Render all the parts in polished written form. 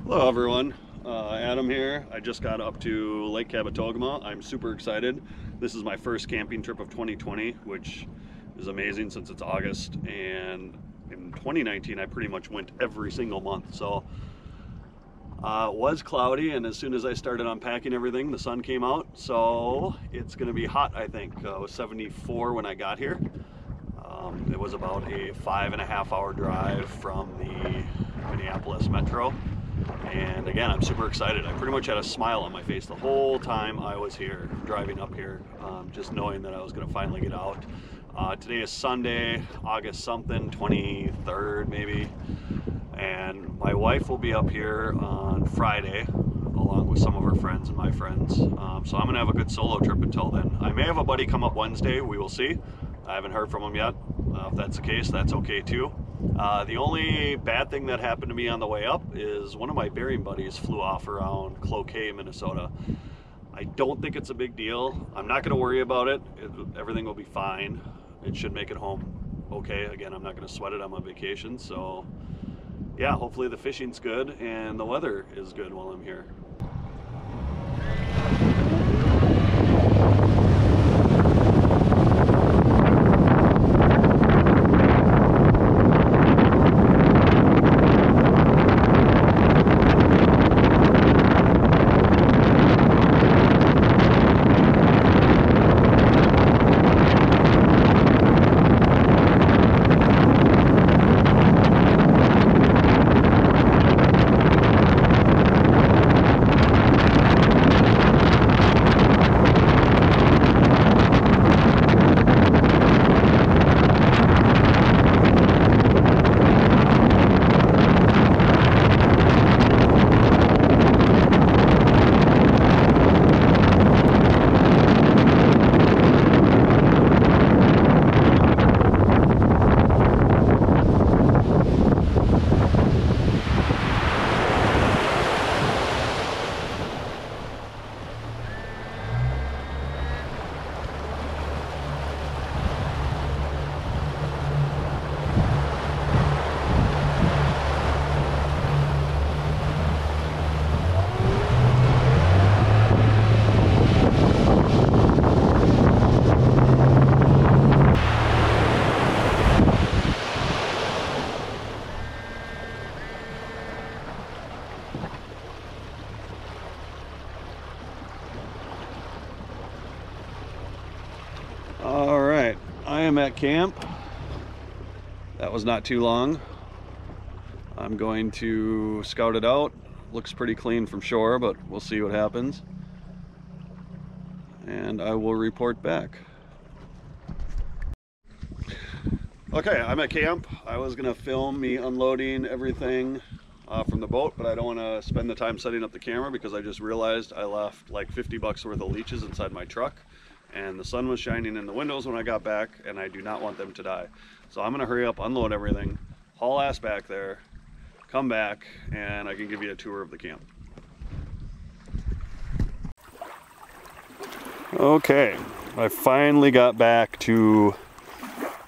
Hello everyone, Adam here. I just got up to Lake Kabetogama. I'm super excited. This is my first camping trip of 2020, which is amazing since it's August, and in 2019 I pretty much went every single month. So it was cloudy, and as soon as I started unpacking everything, the sun came out, so it's gonna be hot. I think it was 74 when I got here. It was about a 5.5 hour drive from the Minneapolis metro. And again, I'm super excited. I pretty much had a smile on my face the whole time I was here, driving up here, just knowing that I was going to finally get out. Today is Sunday, August something, 23rd maybe, and my wife will be up here on Friday along with some of her friends and my friends. So I'm going to have a good solo trip until then. I may have a buddy come up Wednesday, we will see. I haven't heard from him yet. If that's the case, that's okay too. The only bad thing that happened to me on the way up is one of my bearing buddies flew off around Cloquet, Minnesota. I don't think it's a big deal. I'm not going to worry about it. Everything will be fine. It should make it home okay. Again, I'm not going to sweat it. I'm on vacation. So yeah, hopefully the fishing's good and the weather is good while I'm here. All right, I am at camp. That was not too long. I'm going to scout it out. Looks pretty clean from shore, but we'll see what happens. And I will report back. Okay, I'm at camp. I was gonna film me unloading everything from the boat, but I don't want to spend the time setting up the camera because I just realized I left like 50 bucks worth of leeches inside my truck, and the sun was shining in the windows when I got back, and I do not want them to die. So I'm gonna hurry up, unload everything, haul ass back there, come back, and I can give you a tour of the camp. Okay, I finally got back to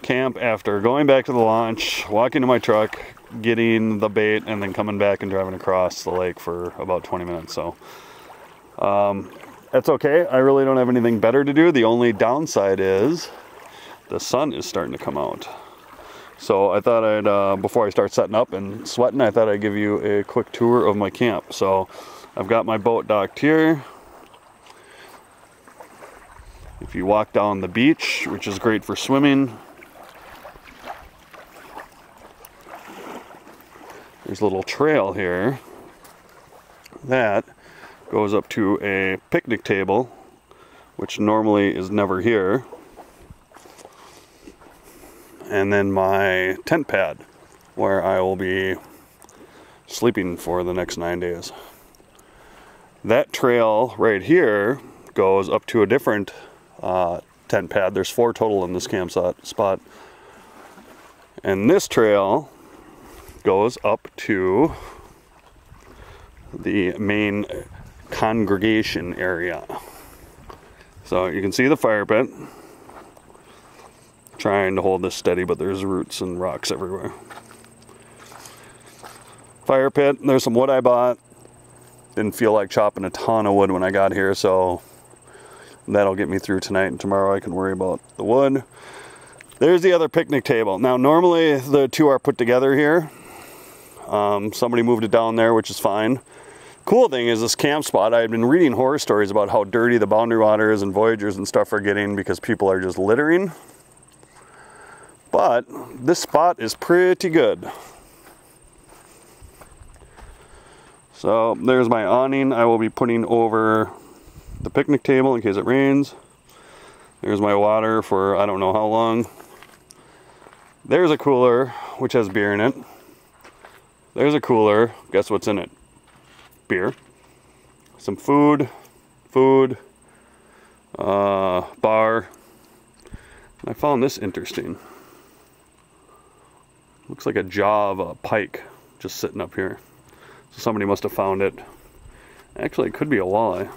camp after going back to the launch, walking to my truck, getting the bait, and then coming back and driving across the lake for about 20 minutes. So that's okay. I really don't have anything better to do. The only downside is the sun is starting to come out. So I thought I'd, before I start setting up and sweating, I thought I'd give you a quick tour of my camp. So I've got my boat docked here. If you walk down the beach, which is great for swimming, there's a little trail here that goes up to a picnic table, which normally is never here, and then my tent pad where I will be sleeping for the next 9 days. That trail right here goes up to a different tent pad. There's 4 total in this campsite, and this trail goes up to the main congregation area. So you can see the fire pit. Trying to hold this steady, but there's roots and rocks everywhere. Fire pit, there's some wood I bought. Didn't feel like chopping a ton of wood when I got here, so that'll get me through tonight, and tomorrow I can worry about the wood. There's the other picnic table. Now normally the two are put together here. Somebody moved it down there, which is fine. Cool thing is this camp spot, I had been reading horror stories about how dirty the Boundary Waters and Voyageurs and stuff are getting because people are just littering. But this spot is pretty good. So there's my awning I will be putting over the picnic table in case it rains. There's my water for I don't know how long. There's a cooler which has beer in it. There's a cooler. Guess what's in it? Beer. Some food. Bar. And I found this interesting. Looks like a jaw of a pike just sitting up here. So somebody must have found it. Actually, it could be a walleye.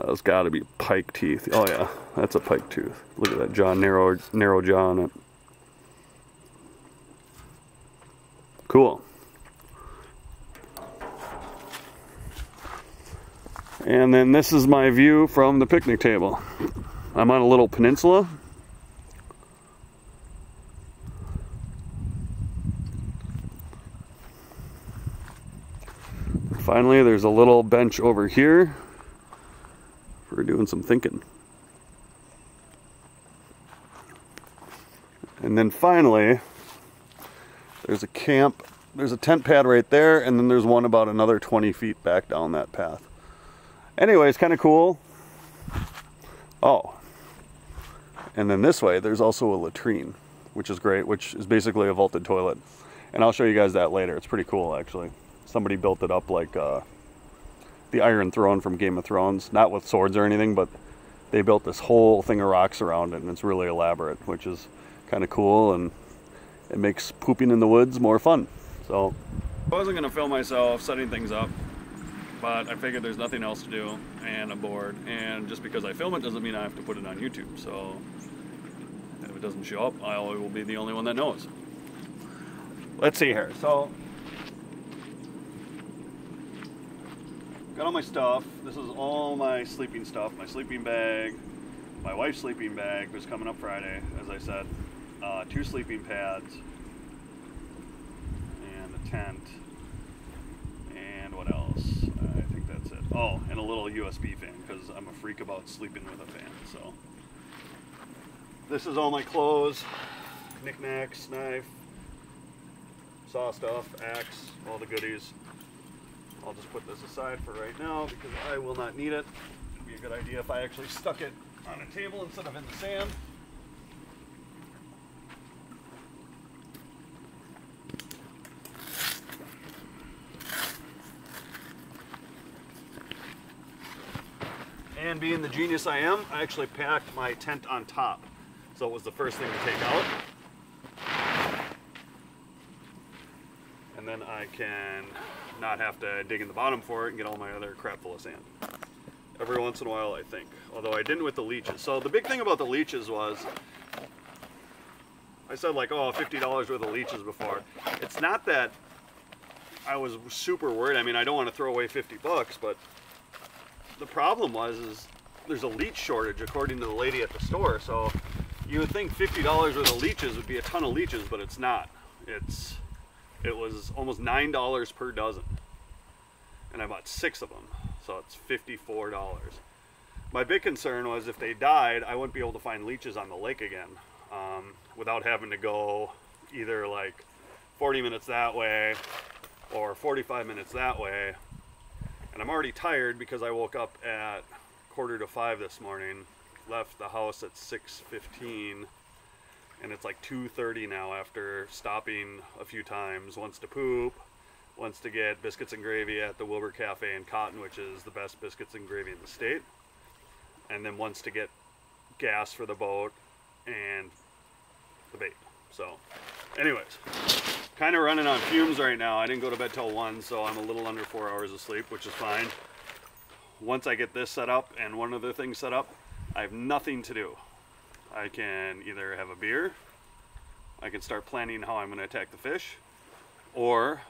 It's got to be pike teeth. Oh yeah, that's a pike tooth. Look at that jaw, narrow jaw on it. Cool. And then this is my view from the picnic table. I'm on a little peninsula. Finally, there's a little bench over here for doing some thinking. And then finally, there's a camp, there's a tent pad right there, and then there's one about another 20 feet back down that path. Anyway, it's kind of cool. Oh, and then this way, there's also a latrine, which is great, which is basically a vaulted toilet. And I'll show you guys that later. It's pretty cool, actually. Somebody built it up like the Iron Throne from Game of Thrones. Not with swords or anything, but they built this whole thing of rocks around it, and it's really elaborate, which is kind of cool, and it makes pooping in the woods more fun. So I wasn't going to film myself setting things up, but I figured there's nothing else to do, and I'm bored, and just because I film it doesn't mean I have to put it on YouTube. So if it doesn't show up, I will be the only one that knows. Let's see here. So got all my stuff. This is all my sleeping stuff. My sleeping bag, my wife's sleeping bag was coming up Friday, as I said. 2 sleeping pads, and a tent, and what else? I think that's it. Oh, and a little USB fan, because I'm a freak about sleeping with a fan. So this is all my clothes, knickknacks, knife, saw stuff, axe, all the goodies. I'll just put this aside for right now because I will not need it. It'd be a good idea if I actually stuck it on a table instead of in the sand. And being the genius I am, I actually packed my tent on top. So it was the first thing to take out. And then I can not have to dig in the bottom for it and get all my other crap full of sand. Every once in a while, I think. Although I didn't with the leeches. So the big thing about the leeches was, I said like, oh, $50 worth of leeches before. It's not that I was super worried. I mean, I don't want to throw away 50 bucks, but the problem is there's a leech shortage according to the lady at the store. So you would think $50 worth of leeches would be a ton of leeches, but it's not. It was almost $9 per dozen, and I bought 6 of them, so it's $54. My big concern was if they died, I wouldn't be able to find leeches on the lake again without having to go either like 40 minutes that way or 45 minutes that way. And I'm already tired because I woke up at 4:45 this morning, left the house at 6:15, and it's like 2:30 now after stopping a few times, once to poop, once to get biscuits and gravy at the Wilbur Cafe in Cotton, which is the best biscuits and gravy in the state, and then once to get gas for the boat and the bait. So anyways, kind of running on fumes right now. I didn't go to bed till 1, so I'm a little under 4 hours of sleep, which is fine. Once I get this set up and one other thing set up, I have nothing to do. I can either have a beer, I can start planning how I'm going to attack the fish, or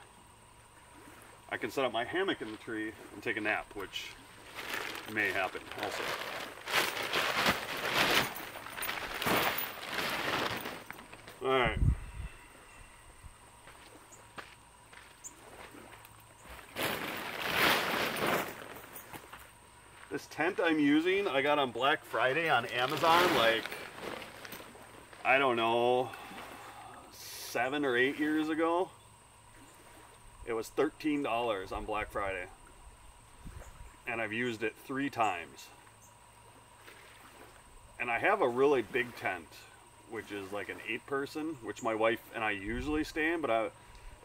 I can set up my hammock in the tree and take a nap, which may happen also. Alright. This tent I'm using, I got on Black Friday on Amazon, like, I don't know, 7 or 8 years ago. It was $13 on Black Friday. And I've used it 3 times. And I have a really big tent, which is like an 8-person, which my wife and I usually stay in, but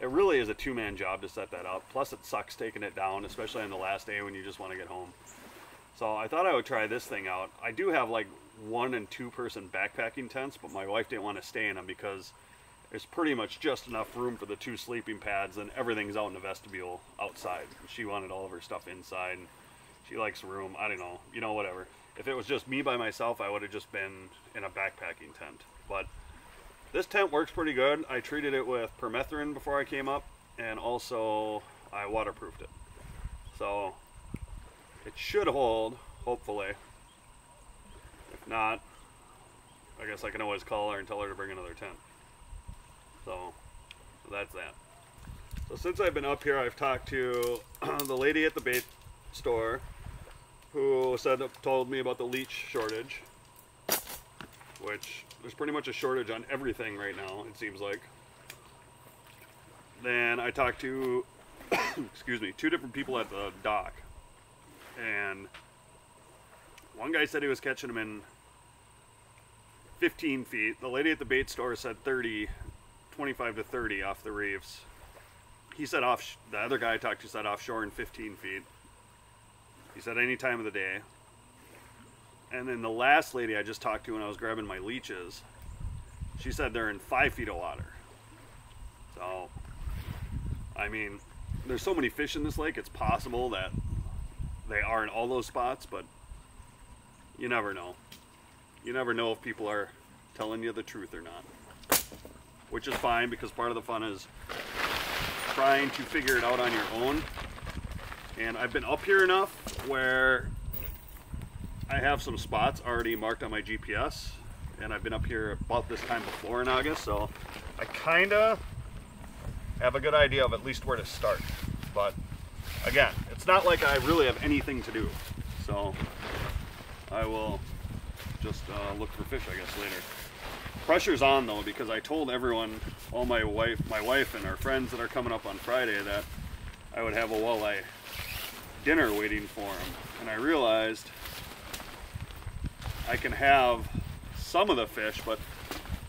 it really is a 2-man job to set that up. Plus it sucks taking it down, especially on the last day when you just want to get home. So I thought I would try this thing out. I do have like 1- and 2-person backpacking tents, but my wife didn't want to stay in them because there's pretty much just enough room for the 2 sleeping pads, and everything's out in the vestibule outside. She wanted all of her stuff inside. She likes room. I don't know, you know, whatever. If it was just me by myself, I would have just been in a backpacking tent. But this tent works pretty good. I treated it with permethrin before I came up, and also I waterproofed it. So it should hold, hopefully. If not, I guess I can always call her and tell her to bring another tent. So that's that. So since I've been up here, I've talked to the lady at the bait store who told me about the leech shortage, which there's pretty much a shortage on everything right now, it seems like. Then I talked to, excuse me, 2 different people at the dock. And one guy said he was catching them in 15 feet. The lady at the bait store said 25 to 30 off the reefs. He said the other guy I talked to said offshore in 15 feet. He said any time of the day. And then the last lady I just talked to when I was grabbing my leeches, she said they're in 5 feet of water. So, I mean, there's so many fish in this lake, it's possible that they are in all those spots, but you never know. You never know if people are telling you the truth or not. Which is fine, because part of the fun is trying to figure it out on your own. And I've been up here enough where I have some spots already marked on my GPS, and I've been up here about this time before in August, so I kind of have a good idea of at least where to start. But again, it's not like I really have anything to do, so I will just look for fish, I guess, later. Pressure's on though, because I told everyone, all my wife and our friends that are coming up on Friday, that I would have a walleye dinner waiting for them, and I realized I can have some of the fish, but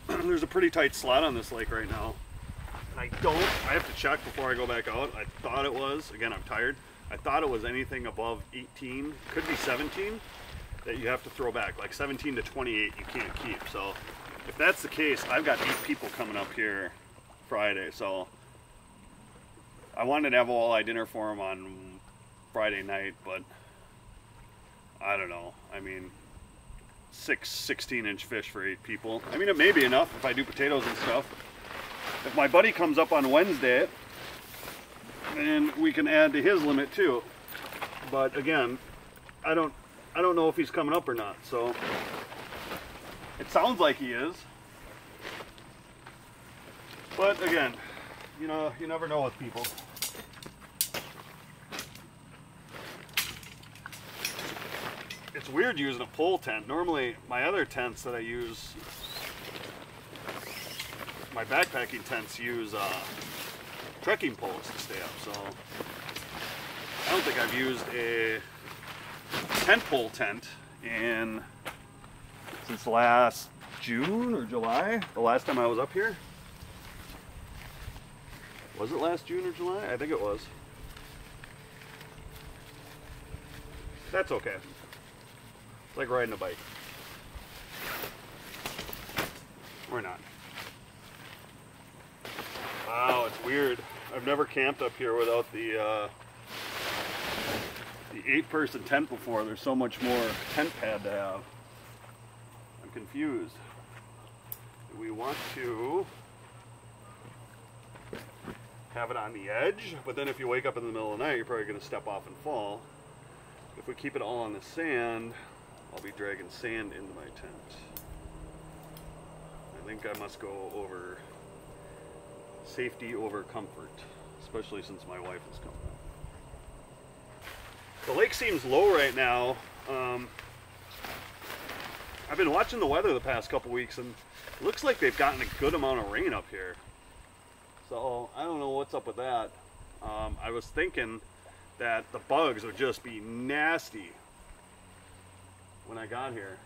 there's a pretty tight slot on this lake right now. And I have to check before I go back out. I thought it was, again, I'm tired. I thought it was anything above 18, could be 17, that you have to throw back. Like 17 to 28 you can't keep. So if that's the case, I've got 8 people coming up here Friday. So I wanted to have a walleye dinner for them on Friday night, but I don't know. I mean, 6 16-inch fish for 8 people. I mean, it may be enough if I do potatoes and stuff. If my buddy comes up on Wednesday, then we can add to his limit too. But again, I don't know if he's coming up or not. So it sounds like he is. But again, you know, you never know with people. It's weird using a pole tent. Normally, my other tents that I use, my backpacking tents use trekking poles to stay up. So I don't think I've used a tent pole tent since last June or July. The last time I was up here. Was it last June or July? I think it was. That's okay. It's like riding a bike. Or not. Wow, it's weird. I've never camped up here without the 8-person tent before. There's so much more tent pad to have. I'm confused. Do we want to have it on the edge, but then if you wake up in the middle of the night, you're probably going to step off and fall. If we keep it all on the sand, I'll be dragging sand into my tent. I think I must go over safety over comfort, especially since my wife is coming. The lake seems low right now. I've been watching the weather the past couple weeks, and it looks like they've gotten a good amount of rain up here. So I don't know what's up with that. I was thinking that the bugs would just be nasty when I got here,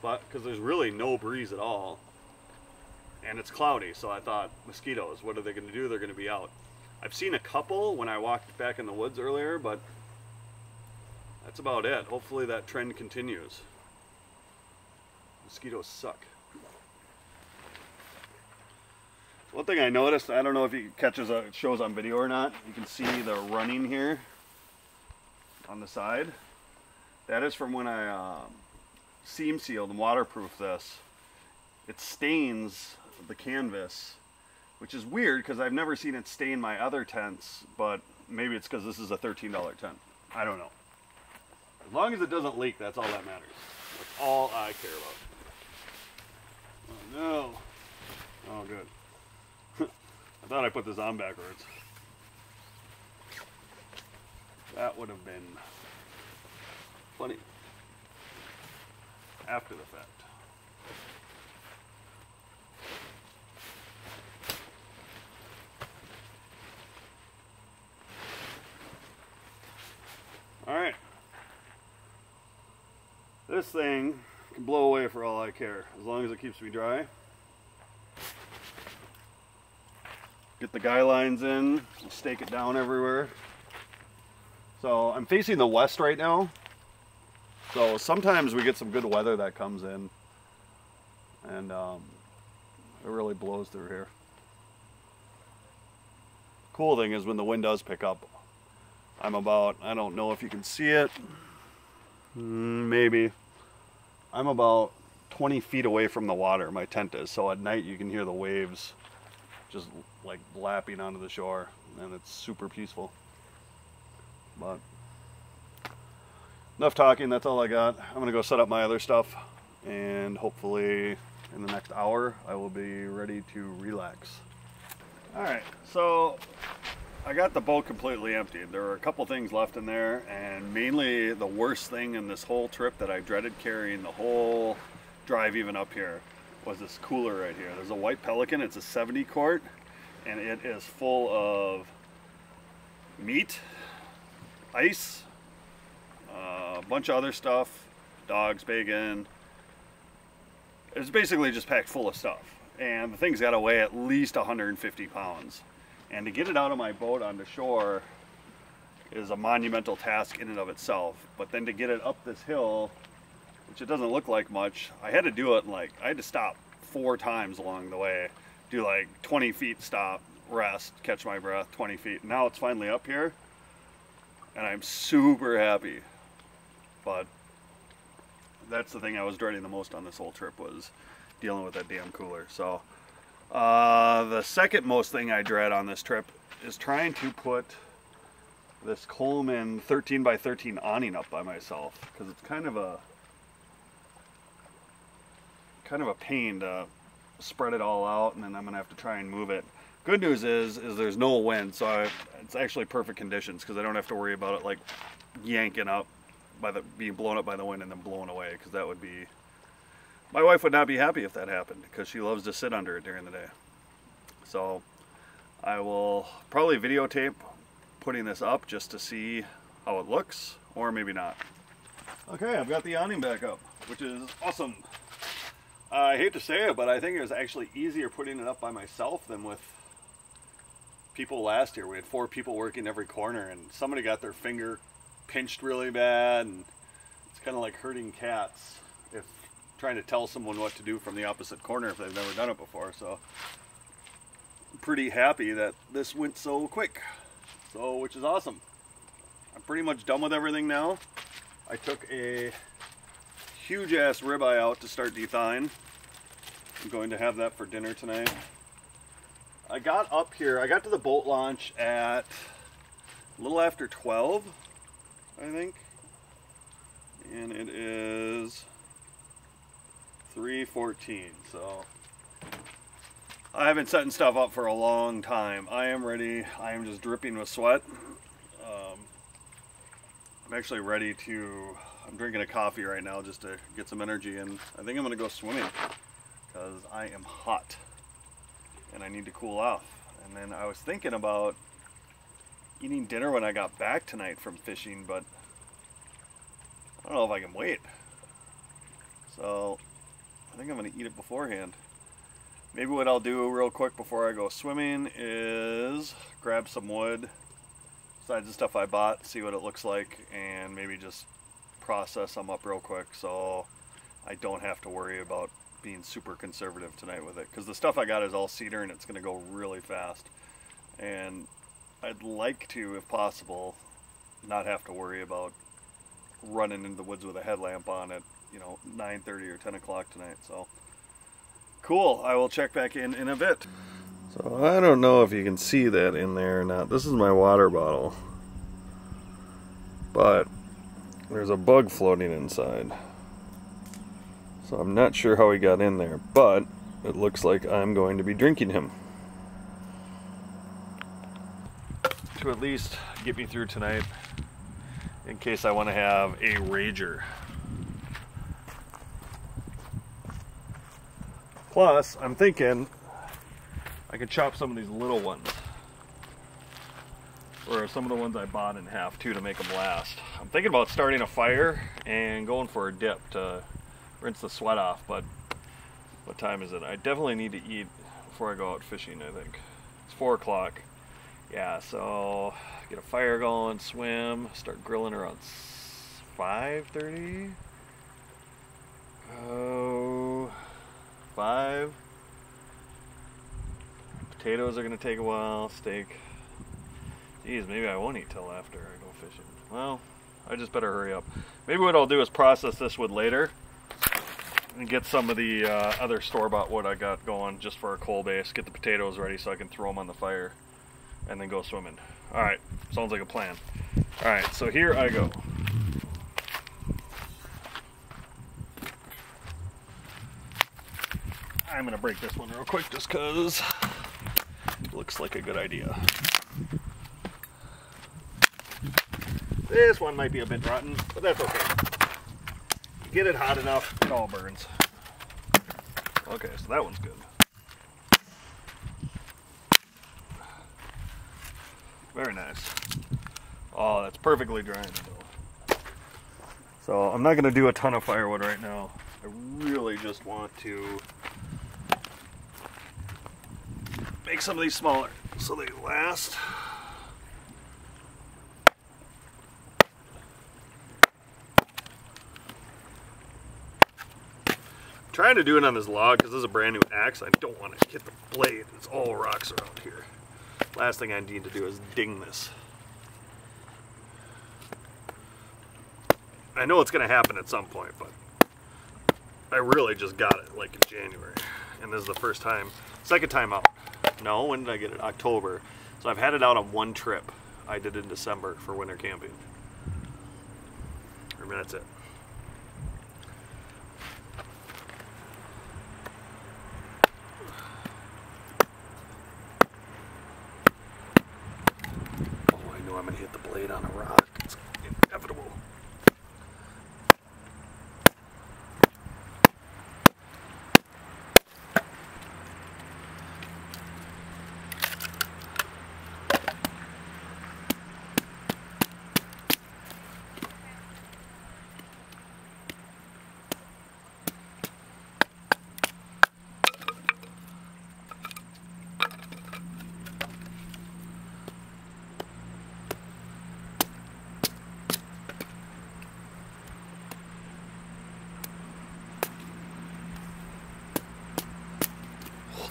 but because there's really no breeze at all, and it's cloudy, so I thought, mosquitoes, what are they going to do? They're going to be out. I've seen a couple when I walked back in the woods earlier, but that's about it. Hopefully that trend continues. Mosquitoes suck. One thing I noticed, I don't know if it shows on video or not, you can see the running here on the side. That is from when I seam sealed and waterproofed this. It stains the canvas, which is weird because I've never seen it stain my other tents, but maybe it's because this is a $13 tent. I don't know. As long as it doesn't leak, that's all that matters. That's all I care about. Oh no. Oh good. I thought I put this on backwards. That would have been funny after the fact. All right. This thing can blow away for all I care, as long as it keeps me dry. Get the guy lines in, stake it down everywhere. So I'm facing the west right now. So sometimes we get some good weather that comes in, and it really blows through here. Cool thing is when the wind does pick up, I'm about, I don't know if you can see it, maybe. I'm about 20 feet away from the water, my tent is, so at night you can hear the waves just like lapping onto the shore, and it's super peaceful. But enough talking, that's all I got. I'm gonna go set up my other stuff, and hopefully in the next hour I will be ready to relax. All right, so I got the boat completely emptied. There were a couple things left in there, and mainly the worst thing in this whole trip that I dreaded carrying the whole drive even up here was this cooler right here. There's a white Pelican, it's a 70 quart, and it is full of meat, ice, a bunch of other stuff, dogs, bacon. It's basically just packed full of stuff. And the thing's got to weigh at least 150 pounds. And to get it out of my boat onto shore is a monumental task in and of itself. But then to get it up this hill, which it doesn't look like much, I had to do it like, I had to stop 4 times along the way. Do like 20 feet stop, rest, catch my breath, 20 feet. Now it's finally up here, and I'm super happy. But that's the thing I was dreading the most on this whole trip, was dealing with that damn cooler. So the second most thing I dread on this trip is trying to put this Coleman 13 by 13 awning up by myself, because it's kind of a pain to spread it all out, and then I'm gonna have to try and move it. Good news is there's no wind, so it's actually perfect conditions, because I don't have to worry about it like yanking up by being blown up by the wind and then blown away, because that would be, my wife would not be happy if that happened, because she loves to sit under it during the day. So I will probably videotape putting this up just to see how it looks, or maybe not. Okay, I've got the awning back up, which is awesome. I hate to say it, but I think it was actually easier putting it up by myself than with people last year. We had 4 people working every corner, and somebody got their finger pinched really bad, and it's kind of like herding cats, if trying to tell someone what to do from the opposite corner if they've never done it before. So I'm pretty happy that this went so quick, which is awesome. I'm pretty much done with everything now. I took a huge ass ribeye out to start dethawing. I'm going to have that for dinner tonight. I got up here, I got to the boat launch at a little after 12, I think. And it is 3:14, so I have been setting stuff up for a long time. I am ready. I am just dripping with sweat. I'm actually ready to, I'm drinking a coffee right now just to get some energy, and I think I'm going to go swimming because I am hot and I need to cool off. And then I was thinking about eating dinner when I got back tonight from fishing, but I don't know if I can wait. So I think I'm going to eat it beforehand. Maybe what I'll do real quick before I go swimming is grab some wood, besides the stuff I bought, see what it looks like, and maybe just process them up real quick so I don't have to worry about being super conservative tonight with it. Because the stuff I got is all cedar and it's going to go really fast. And I'd like to, if possible, not have to worry about running into the woods with a headlamp on at, 9:30 or 10 o'clock tonight. So cool, I will check back in a bit. So I don't know if you can see that in there or not. This is my water bottle, but there's a bug floating inside. So I'm not sure how he got in there, but it looks like I'm going to be drinking him to at least get me through tonight in case I want to have a rager. Plus, I'm thinking I could chop some of these little ones, or some of the ones I bought in half too to make them last. I'm thinking about starting a fire and going for a dip to rinse the sweat off, but what time is it? I definitely need to eat before I go out fishing, I think. It's 4 o'clock. Yeah, so get a fire going, swim, start grilling around 5:30. Oh, 5. Potatoes are going to take a while, steak. Geez, maybe I won't eat till after I go fishing. Well, I just better hurry up. Maybe what I'll do is process this wood later and get some of the other store-bought wood I got going just for a coal base, get the potatoes ready so I can throw them on the fire, and then go swimming. Alright, sounds like a plan. Alright, so here I go. I'm going to break this one real quick just because it looks like a good idea. This one might be a bit rotten, but that's okay. Get it hot enough, it all burns. Okay, so that one's good. Very nice. Oh, that's perfectly drying though. So I'm not going to do a ton of firewood right now. I really just want to make some of these smaller so they last. Trying to do it on this log because this is a brand new axe. I don't want to hit the blade. It's all rocks around here. Last thing I need to do is ding this. I know it's going to happen at some point, but I really just got it like in January. And this is the first time, second time out. No, when did I get it? October. So I've had it out on one trip. I did in December for winter camping. I mean, that's it. I'm going to hit the blade on a rock. It's inevitable.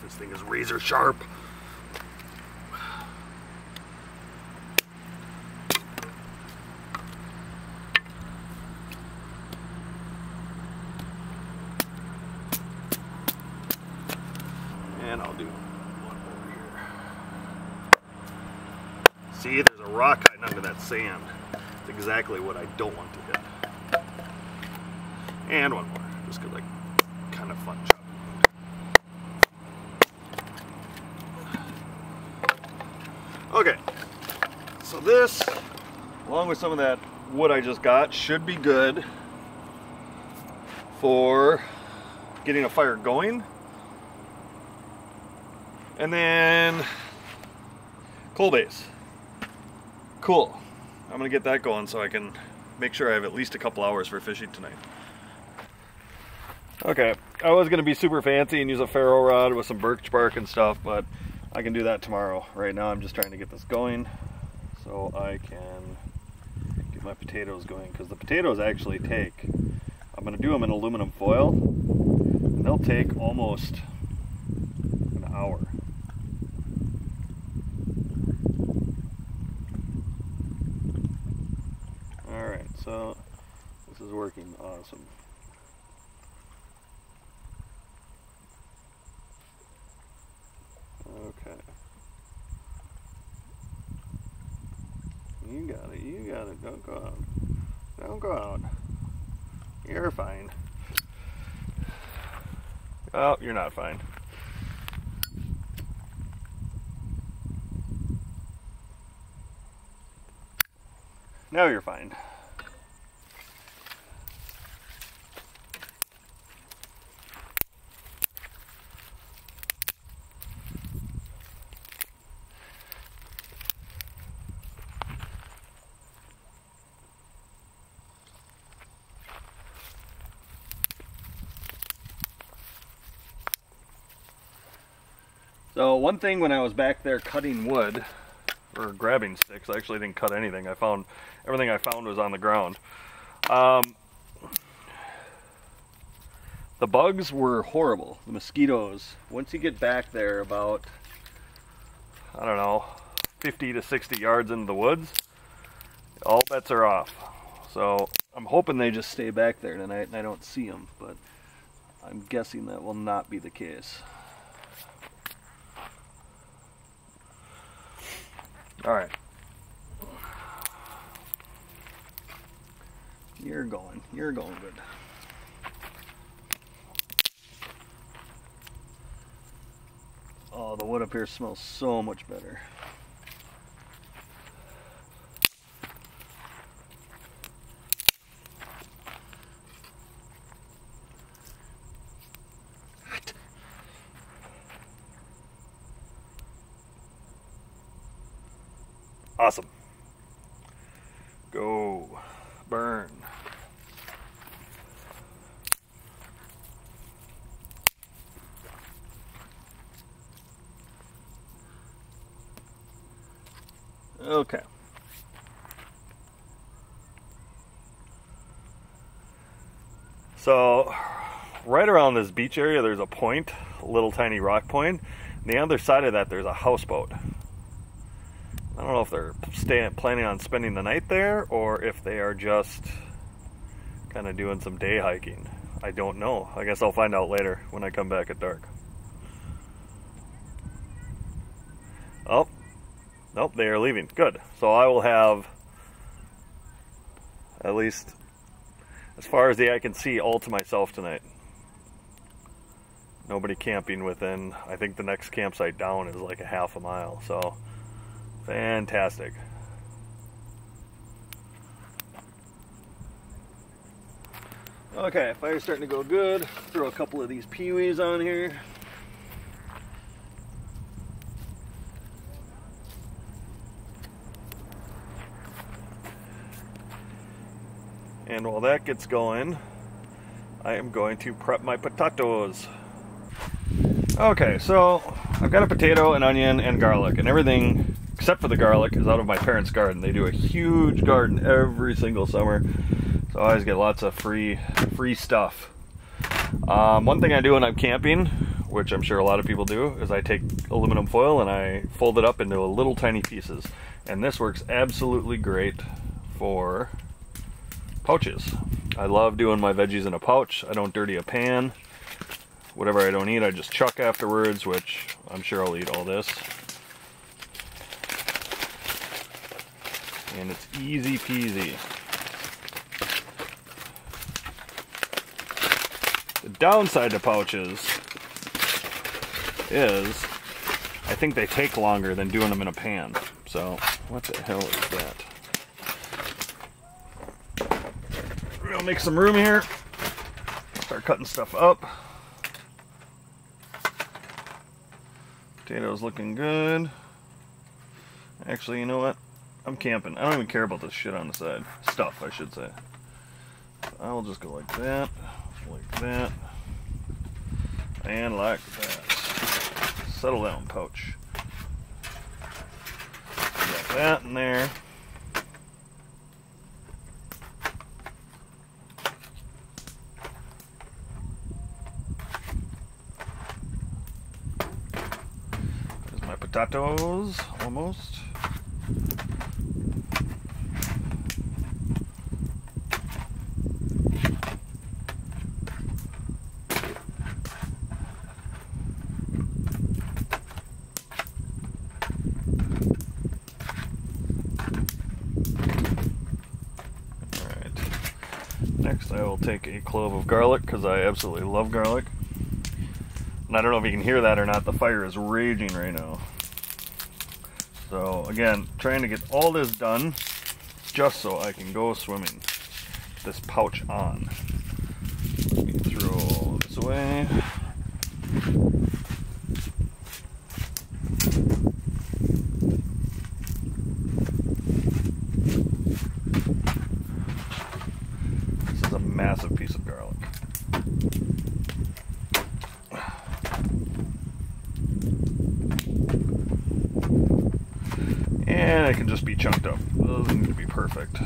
This thing is razor sharp. And I'll do one over here. See, there's a rock hiding under that sand. It's exactly what I don't want to hit. And one more, just because I kind of fun shot. Okay, so this, along with some of that wood I just got, should be good for getting a fire going. And then coal base. Cool. I'm gonna get that going so I can make sure I have at least a couple hours for fishing tonight. Okay, I was gonna be super fancy and use a ferro rod with some birch bark and stuff, but I can do that tomorrow. Right now I'm just trying to get this going so I can get my potatoes going, because the potatoes actually take, I'm gonna do them in aluminum foil, and they'll take almost an hour. Alright, so this is working awesome. Okay. You got it, you got it. Don't go out. Don't go out. You're fine. Oh, you're not fine. Now you're fine. So one thing when I was back there cutting wood, or grabbing sticks, I actually didn't cut anything. Everything I found was on the ground. The bugs were horrible, the mosquitoes. Once you get back there about, I don't know, 50 to 60 yards into the woods, all bets are off. So I'm hoping they just stay back there tonight and I don't see them, but I'm guessing that will not be the case. All right. You're going good. Oh, the wood up here smells so much better. Awesome. Go. Burn. Okay. So, right around this beach area, there's a point, a little tiny rock point. On the other side of that, there's a houseboat. I don't know if they're planning on spending the night there or if they are just kind of doing some day hiking. I don't know. I guess I'll find out later when I come back at dark. Oh, nope, they are leaving. Good. So I will have, at least as far as the eye can see, all to myself tonight. Nobody camping within, I think the next campsite down is like a half a mile, so fantastic. Okay, fire's starting to go good. Throw a couple of these peewees on here. And while that gets going, I am going to prep my potatoes. Okay, so I've got a potato, an onion, and garlic, and everything except for the garlic is out of my parents' garden. They do a huge garden every single summer, so I always get lots of free stuff. One thing I do when I'm camping, which I'm sure a lot of people do, is I take aluminum foil and I fold it up into little tiny pieces. And this works absolutely great for pouches. I love doing my veggies in a pouch. I don't dirty a pan. Whatever I don't eat, I just chuck afterwards, which I'm sure I'll eat all this. and it's easy peasy. The downside to pouches is I think they take longer than doing them in a pan. So what the hell is that? We're gonna make some room here. Start cutting stuff up. Potatoes looking good. Actually, you know what? I'm camping. I don't even care about this shit on the side. Stuff, I should say. I'll just go like that, and like that. Settle down, pouch. Got that in there. There's my potatoes, almost. Next I will take a clove of garlic because I absolutely love garlic. And I don't know if you can hear that or not, the fire is raging right now. So again, trying to get all this done just so I can go swimming. This pouch on. Let me throw this away. Massive piece of garlic. And it can just be chunked up. It doesn't need to be perfect.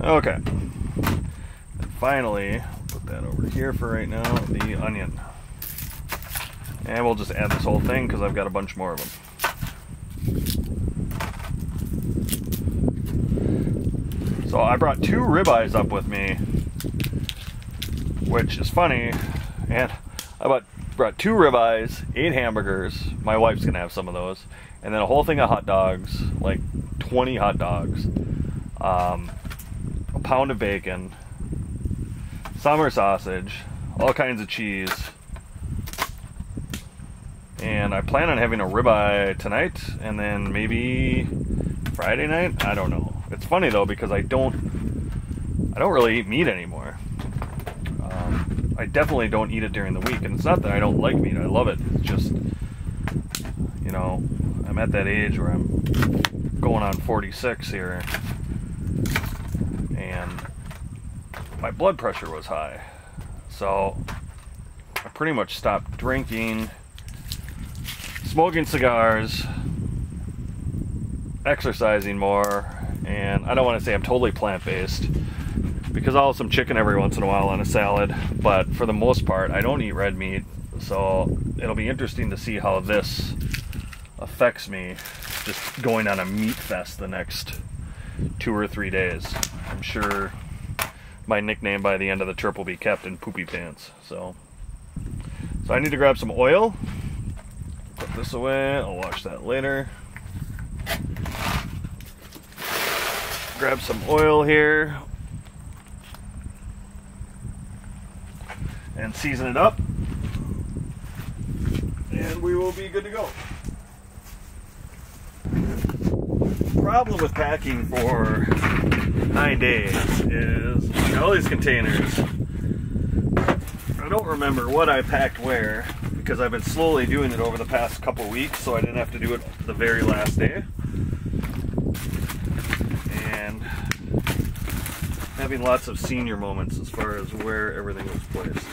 Okay. And finally, put that over here for right now, the onion. And we'll just add this whole thing because I've got a bunch more of them. So I brought 2 ribeyes up with me, which is funny. And I brought 2 ribeyes, 8 hamburgers. My wife's gonna have some of those, and then a whole thing of hot dogs, like 20 hot dogs, a pound of bacon, summer sausage, all kinds of cheese. And I plan on having a ribeye tonight, and then maybe Friday night. I don't know. It's funny though because I don't really eat meat anymore. I definitely don't eat it during the week, and it's not that I don't like meat. I love it. It's just, you know, I'm at that age where I'm going on 46 here, and my blood pressure was high, so I pretty much stopped drinking, smoking cigars, exercising more, and I don't want to say I'm totally plant-based because I'll have some chicken every once in a while on a salad, but for the most part I don't eat red meat, so it'll be interesting to see how this affects me just going on a meat fest the next 2 or 3 days. I'm sure my nickname by the end of the trip will be Captain Poopy Pants. So I need to grab some oil. Put this away, I'll wash that later. Grab some oil here and season it up, and we will be good to go. Problem with packing for 9 days is all these containers. I don't remember what I packed where because I've been slowly doing it over the past couple weeks, so I didn't have to do it the very last day. And having lots of senior moments as far as where everything was placed.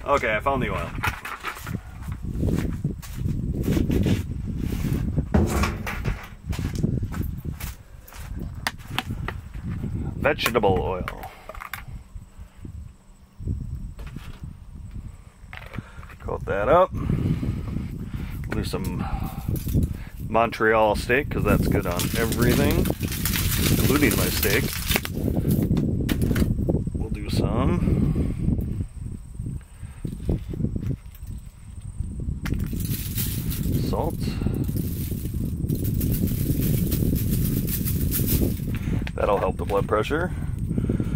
Okay, I found the oil. Vegetable oil. Coat that up. We'll do some Montreal steak because that's good on everything, including my steak. We'll do some salt. That'll help the blood pressure.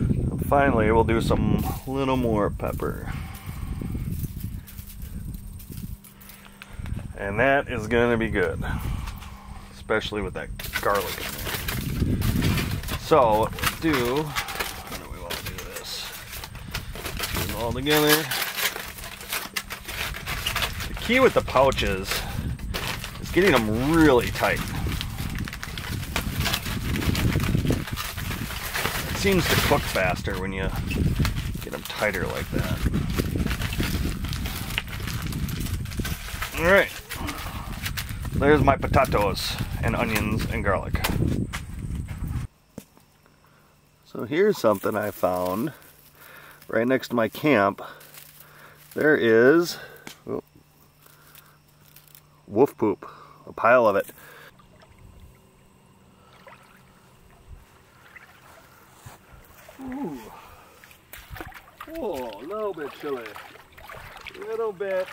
And finally, we'll do some little more pepper. And that is gonna be good, especially with that garlic in there. So what we'll do, how do we want to do this? Put it all together. The key with the pouches is getting them really tight. It seems to cook faster when you get them tighter like that. All right. There's my potatoes and onions and garlic. So here's something I found right next to my camp. There is wolf poop, a pile of it. Ooh. Oh, a little bit chilly. A little bit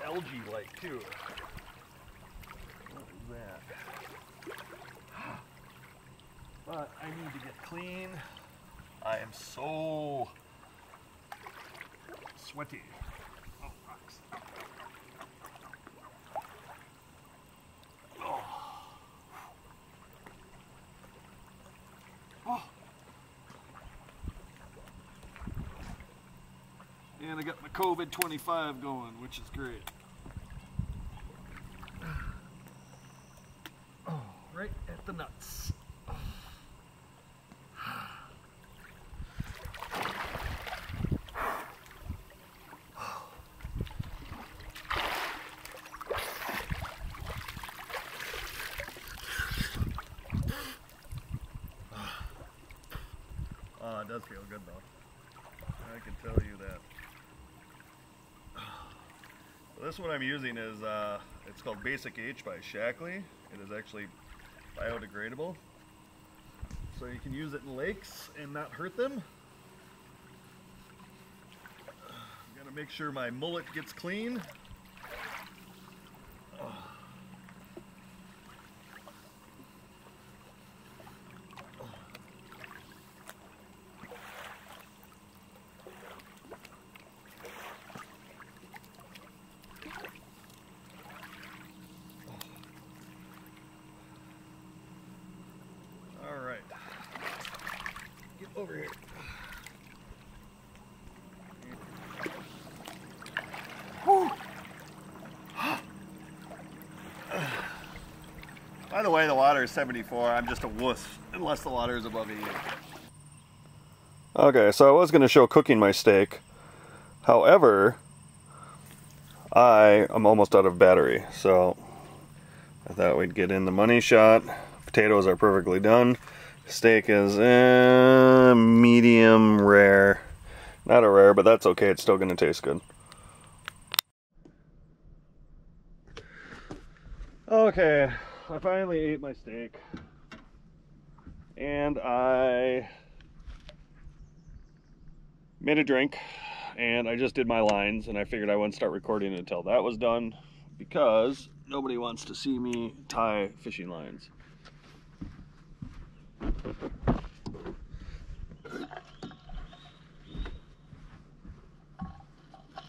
algae-like too. What is that? But I need to get clean. I am so sweaty. Oh, rocks. Oh. Oh. And I got my COVID-25 going, which is great. Oh, right at the nuts. Oh, it does feel good though. I can tell you that. So this one I'm using is, it's called Basic H by Shackley. It is actually biodegradable. So you can use it in lakes and not hurt them. I'm gonna make sure my mullet gets clean. Over here. By the way, the water is 74. I'm just a wuss unless the water is above 80. Okay, so I was going to show cooking my steak. However, I am almost out of battery, so I thought we'd get in the money shot. Potatoes are perfectly done. Steak is medium rare. Not a rare, but that's okay. It's still going to taste good. Okay, I finally ate my steak. And I made a drink. And I just did my lines. And I figured I wouldn't start recording until that was done. Because nobody wants to see me tie fishing lines.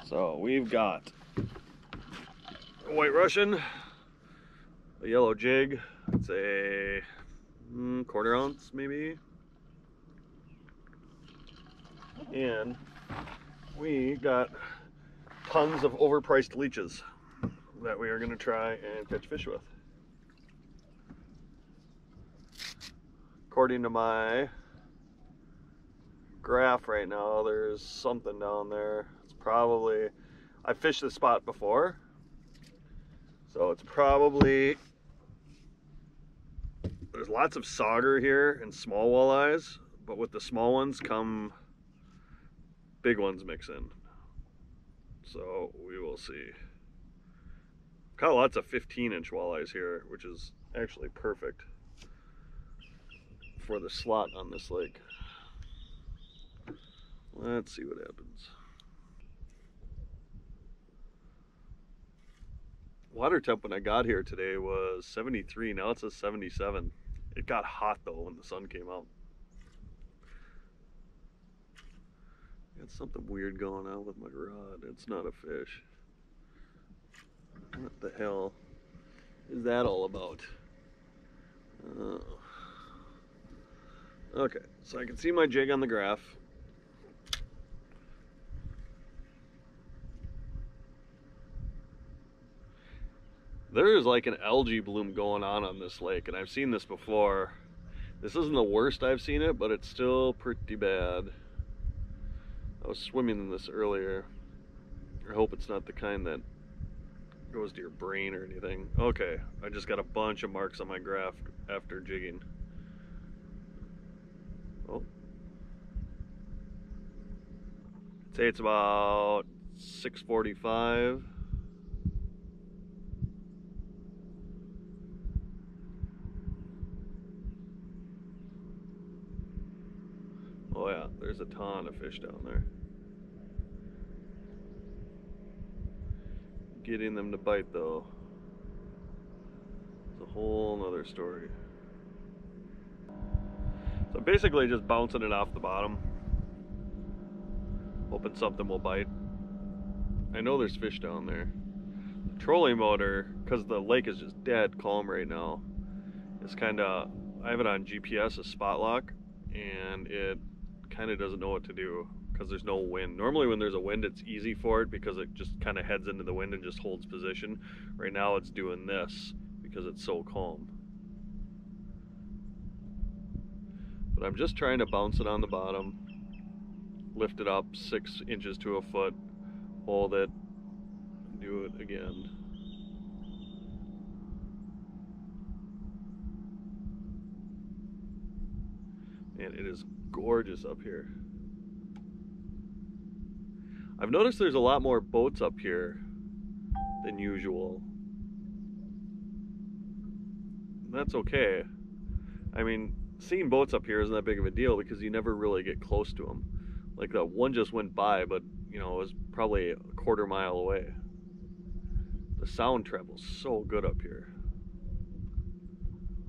So we've got a white Russian, a yellow jig, it's a quarter ounce maybe, and we got tons of overpriced leeches that we are going to try and catch fish with. According to my graph right now, there's something down there. It's probably, I fished this spot before, so it's probably, there's lots of sauger here and small walleyes, but with the small ones come big ones mix in. So we will see. Got lots of 15-inch walleyes here, which is actually perfect for the slot on this lake. Let's see what happens. Water temp when I got here today was 73. Now it says 77. It got hot though when the sun came out. Got something weird going on with my rod. It's not a fish. What the hell is that all about? Okay, so I can see my jig on the graph. There is like an algae bloom going on this lake, and I've seen this before. This isn't the worst I've seen it, but it's still pretty bad. I was swimming in this earlier. I hope it's not the kind that goes to your brain or anything. Okay, I just got a bunch of marks on my graph after jigging. Oh. I'd say it's about 6:45. Oh yeah, there's a ton of fish down there. Getting them to bite though, it's a whole nother story. So basically just bouncing it off the bottom, hoping something will bite. I know there's fish down there. The trolling motor, because the lake is just dead calm right now, it's kind of, I have it on GPS as spot lock, and it kind of doesn't know what to do because there's no wind. Normally when there's a wind it's easy for it because it just kind of heads into the wind and just holds position. Right now it's doing this because it's so calm. But I'm just trying to bounce it on the bottom, lift it up 6 inches to a foot, hold it, do it again. Man, it is gorgeous up here. I've noticed there's a lot more boats up here than usual. That's okay. I mean, seeing boats up here isn't that big of a deal because you never really get close to them. Like that one just went by, but you know, it was probably a quarter mile away. The sound travels so good up here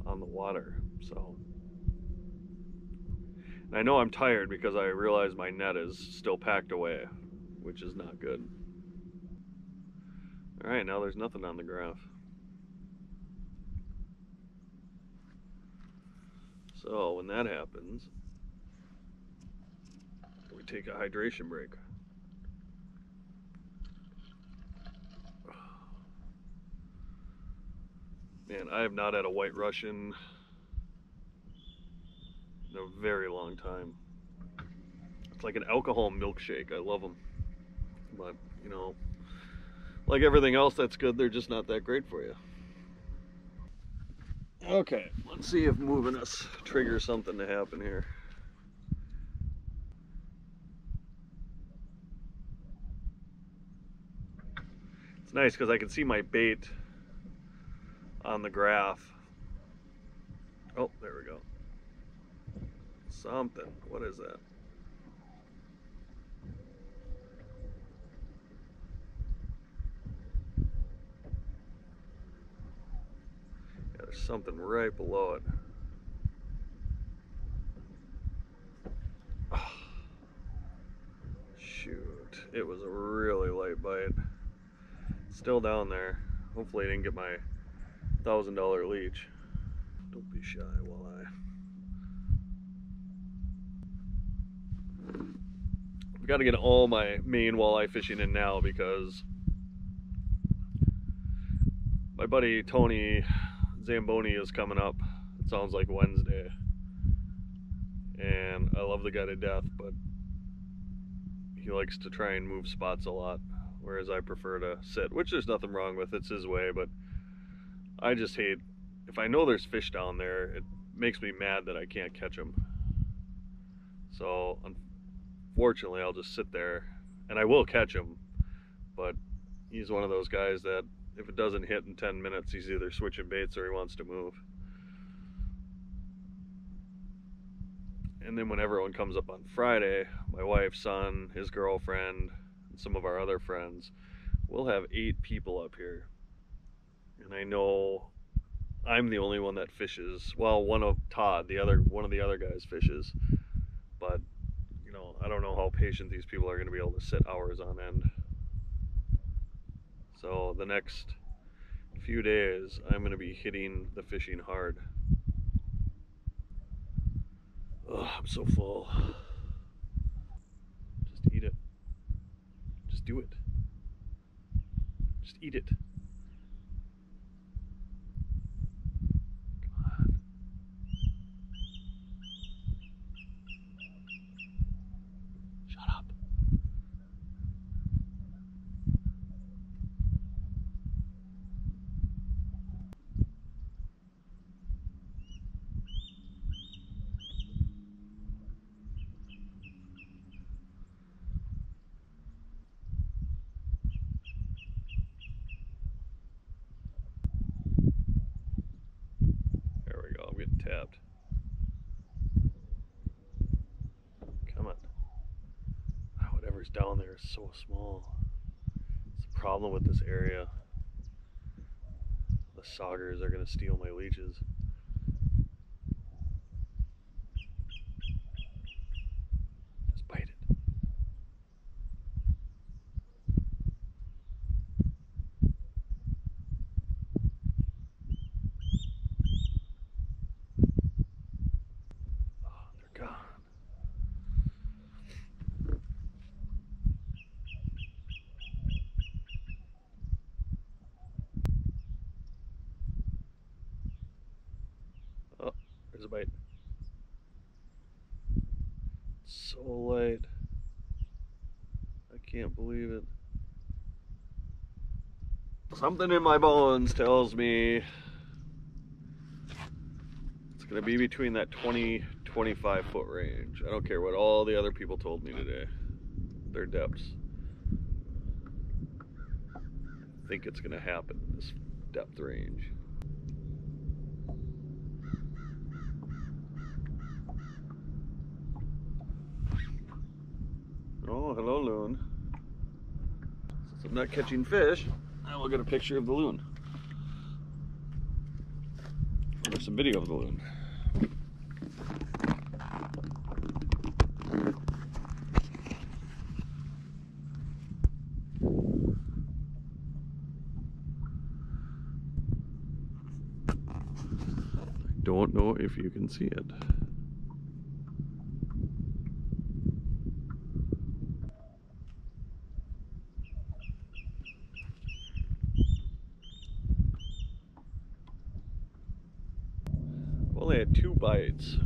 on the water, so. And I know I'm tired because I realize my net is still packed away, which is not good. All right, now there's nothing on the graph. So when that happens, we take a hydration break. Man, I have not had a White Russian in a very long time. It's like an alcohol milkshake. I love them. But, you know, like everything else that's good, they're just not that great for you. Okay, let's see if moving us triggers something to happen here. It's nice because I can see my bait on the graph. Oh, there we go. Something. What is that? Yeah, there's something right below it. Oh, shoot. It was a really light bite. Still down there. Hopefully I didn't get my $1,000 leech. Don't be shy, walleye. I've got to get all my main walleye fishing in now because my buddy Tony Zamboni is coming up. It sounds like Wednesday. And I love the guy to death, but he likes to try and move spots a lot, whereas I prefer to sit, which there's nothing wrong with. It's his way, but I just hate, if I know there's fish down there, it makes me mad that I can't catch them. So unfortunately I'll just sit there, and I will catch him, but he's one of those guys that if it doesn't hit in 10 minutes, he's either switching baits or he wants to move. And then when everyone comes up on Friday, my wife's son, his girlfriend, and some of our other friends, we'll have 8 people up here. And I know I'm the only one that fishes. Well, one of the other guys fishes. But, you know, I don't know how patient these people are going to be able to sit hours on end. So the next few days, I'm going to be hitting the fishing hard. Oh, I'm so full. Just eat it. Just do it. Just eat it. Come on. Shut up. There we go, I'm getting tapped. Come on. Oh, whatever's down there is so small. It's the problem with this area. The saugers are going to steal my leeches. Just bite it. Oh, they're gone. Oh, there's a bite. It's so light. I can't believe it. Something in my bones tells me it's going to be between that 20-25 foot range. I don't care what all the other people told me today. Their depths. I think it's going to happen in this depth range. Oh, hello, loon. Since I'm not catching fish, I will get a picture of the loon. Or some video of the loon. I don't know if you can see it. I've only had 2 bites.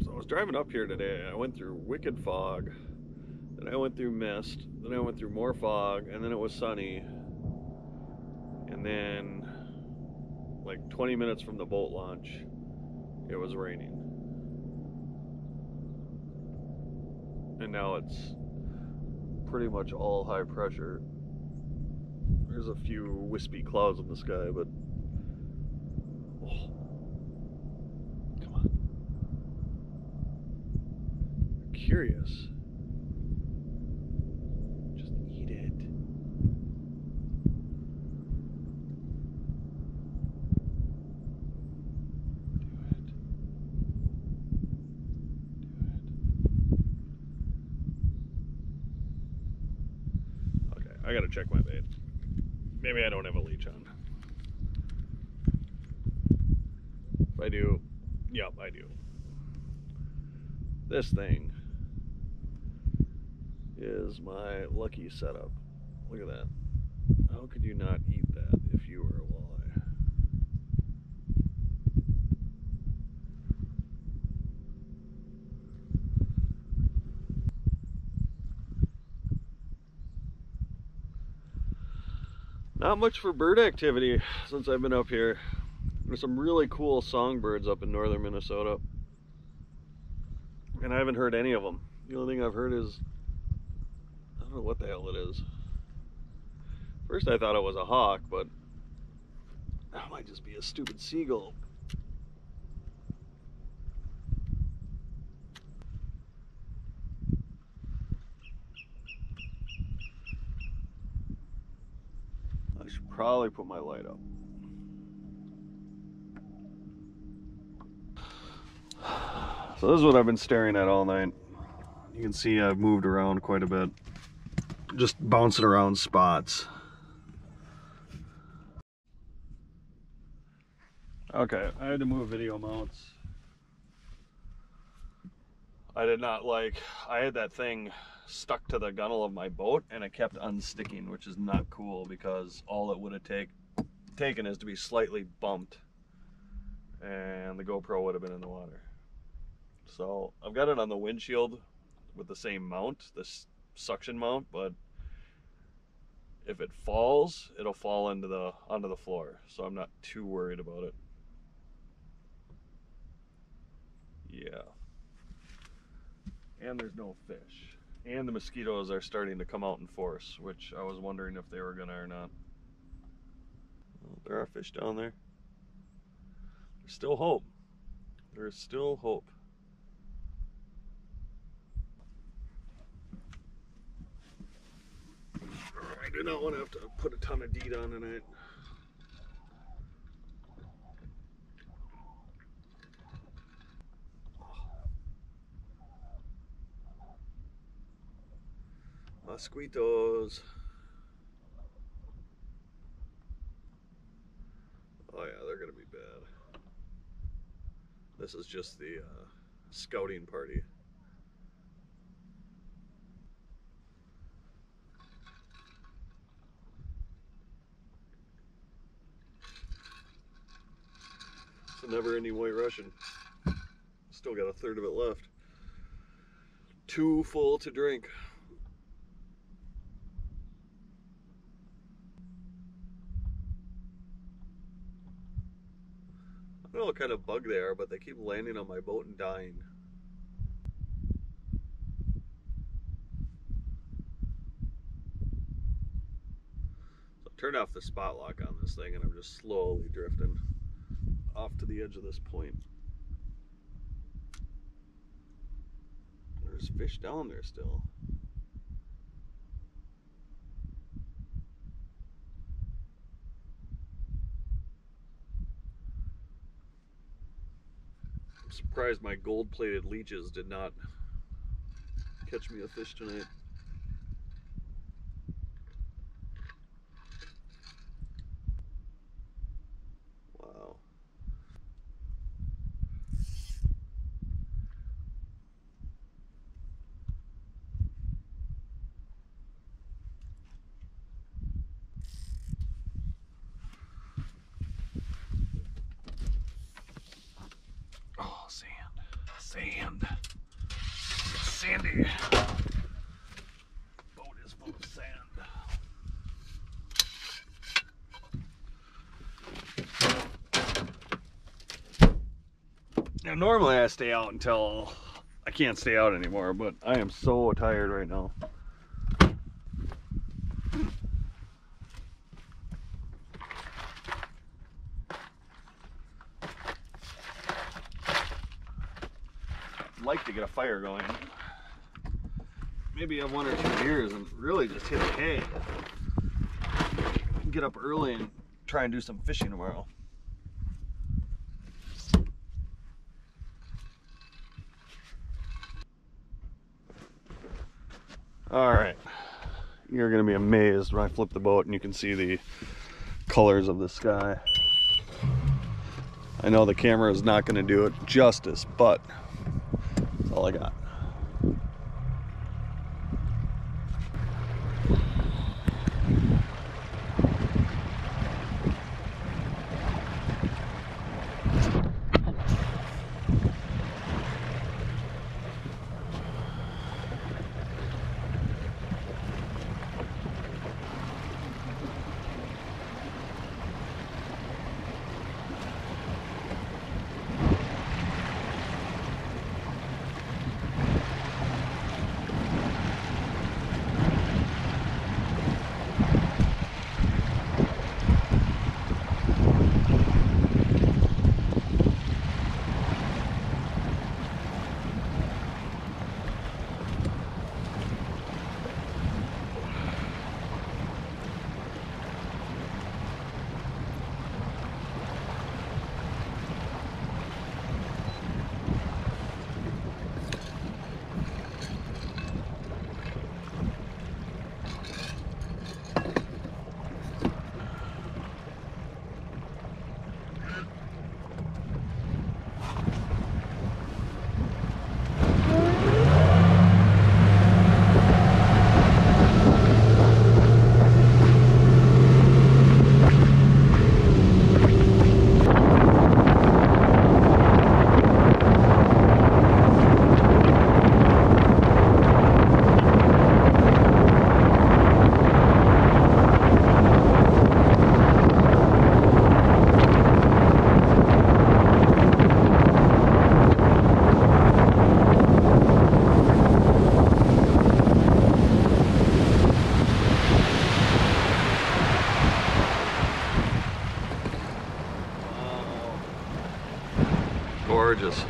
So I was driving up here today. I went through wicked fog. Then I went through mist. Then I went through more fog. And then it was sunny. And then, like 20 minutes from the boat launch, it was raining. And now it's pretty much all high pressure. There's a few wispy clouds in the sky, but oh, come on. I'm curious. Just eat it. I gotta check my bait. Maybe I don't have a leech on. If I do, yep, I do. This thing is my lucky setup. Look at that. How could you not eat that if you were a walleye? Not much for bird activity since I've been up here. There's some really cool songbirds up in northern Minnesota, and I haven't heard any of them. The only thing I've heard is, I don't know what the hell it is. First I thought it was a hawk, but that might just be a stupid seagull. I should probably put my light up. So this is what I've been staring at all night. You can see I've moved around quite a bit. Just bouncing around spots. Okay, I had to move video mounts. I did not like, I had that thing stuck to the gunnel of my boat and it kept unsticking, which is not cool because all it would have taken is to be slightly bumped and the GoPro would have been in the water. So I've got it on the windshield with the same mount, this suction mount, but if it falls, it'll fall onto the floor. So I'm not too worried about it. Yeah. And there's no fish. And the mosquitoes are starting to come out in force, which I was wondering if they were gonna or not. Well, there are fish down there. There's still hope. There's still hope. I do not want to have to put a ton of DEET on tonight. Mosquitos. Oh yeah, they're gonna be bad. This is just the scouting party. It's a never-ending White Russian. Still got a third of it left. Too full to drink. I don't know what kind of bug they are, but they keep landing on my boat and dying. So I turned off the spot lock on this thing and I'm just slowly drifting off to the edge of this point. There's fish down there still. I'm surprised my gold-plated leeches did not catch me a fish tonight. Wow. Oh, sand. Sand. It's sandy. Boat is full of sand. Now normally I stay out until I can't stay out anymore, but I am so tired right now. I'd like to get a fire going. Maybe have 1 or 2 beers and really just hit the hay. Get up early and try and do some fishing tomorrow. Alright, you're going to be amazed when I flip the boat and you can see the colors of the sky. I know the camera is not going to do it justice, but that's all I got. gorgeous.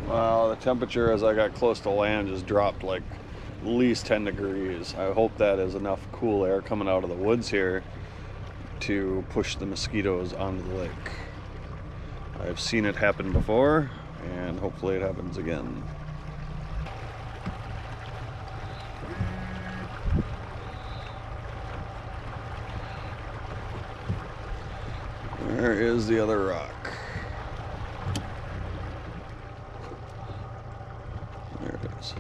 Well, the temperature as I got close to land just dropped like at least 10 degrees. I hope that is enough cool air coming out of the woods here to push the mosquitoes onto the lake. I've seen it happen before, and hopefully it happens again. Where is the other rock? There it is.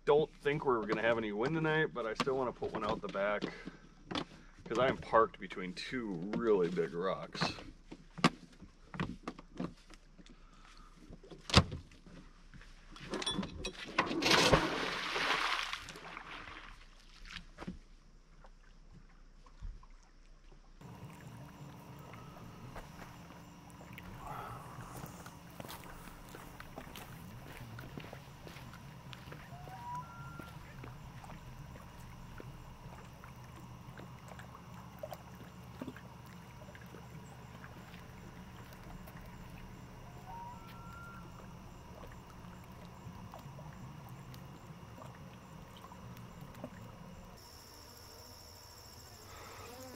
Don't think we're gonna have any wind tonight, but I still want to put one out the back because I am parked between two really big rocks.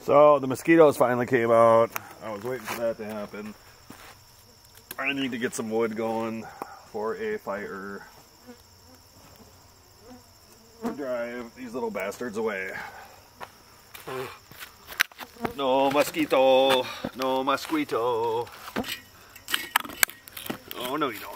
So the mosquitoes finally came out. I was waiting for that to happen. I need to get some wood going for a fire to drive these little bastards away. No mosquito, no mosquito. Oh no you don't.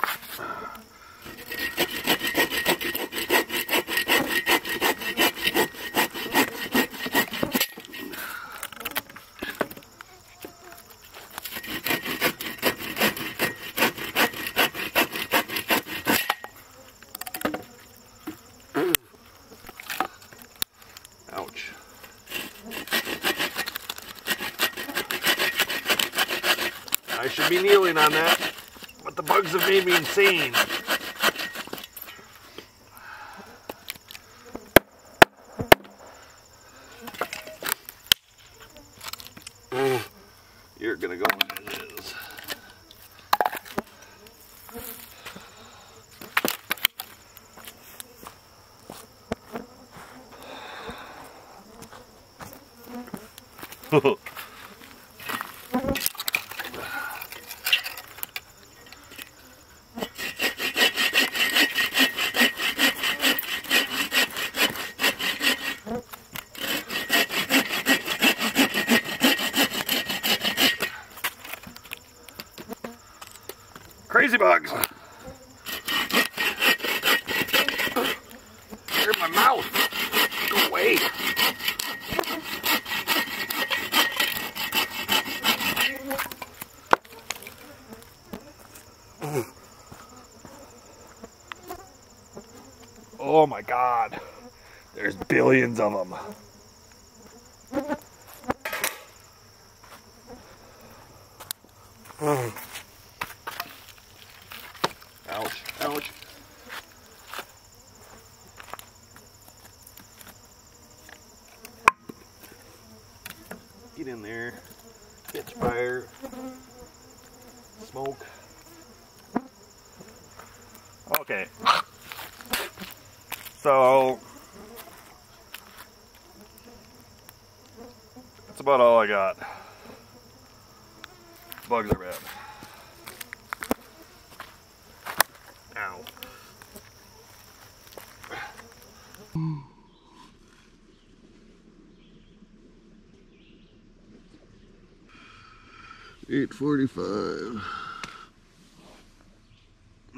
Ouch. I should be kneeling on that, but the bugs have made me insane. You're gonna go as is. Crazy bugs! They're in my mouth! Go away! Oh my god! There's billions of them! Ouch, ouch. Get in there, catch fire, smoke. Okay. So that's about all I got. Bugs are bad. Ow. $8:45.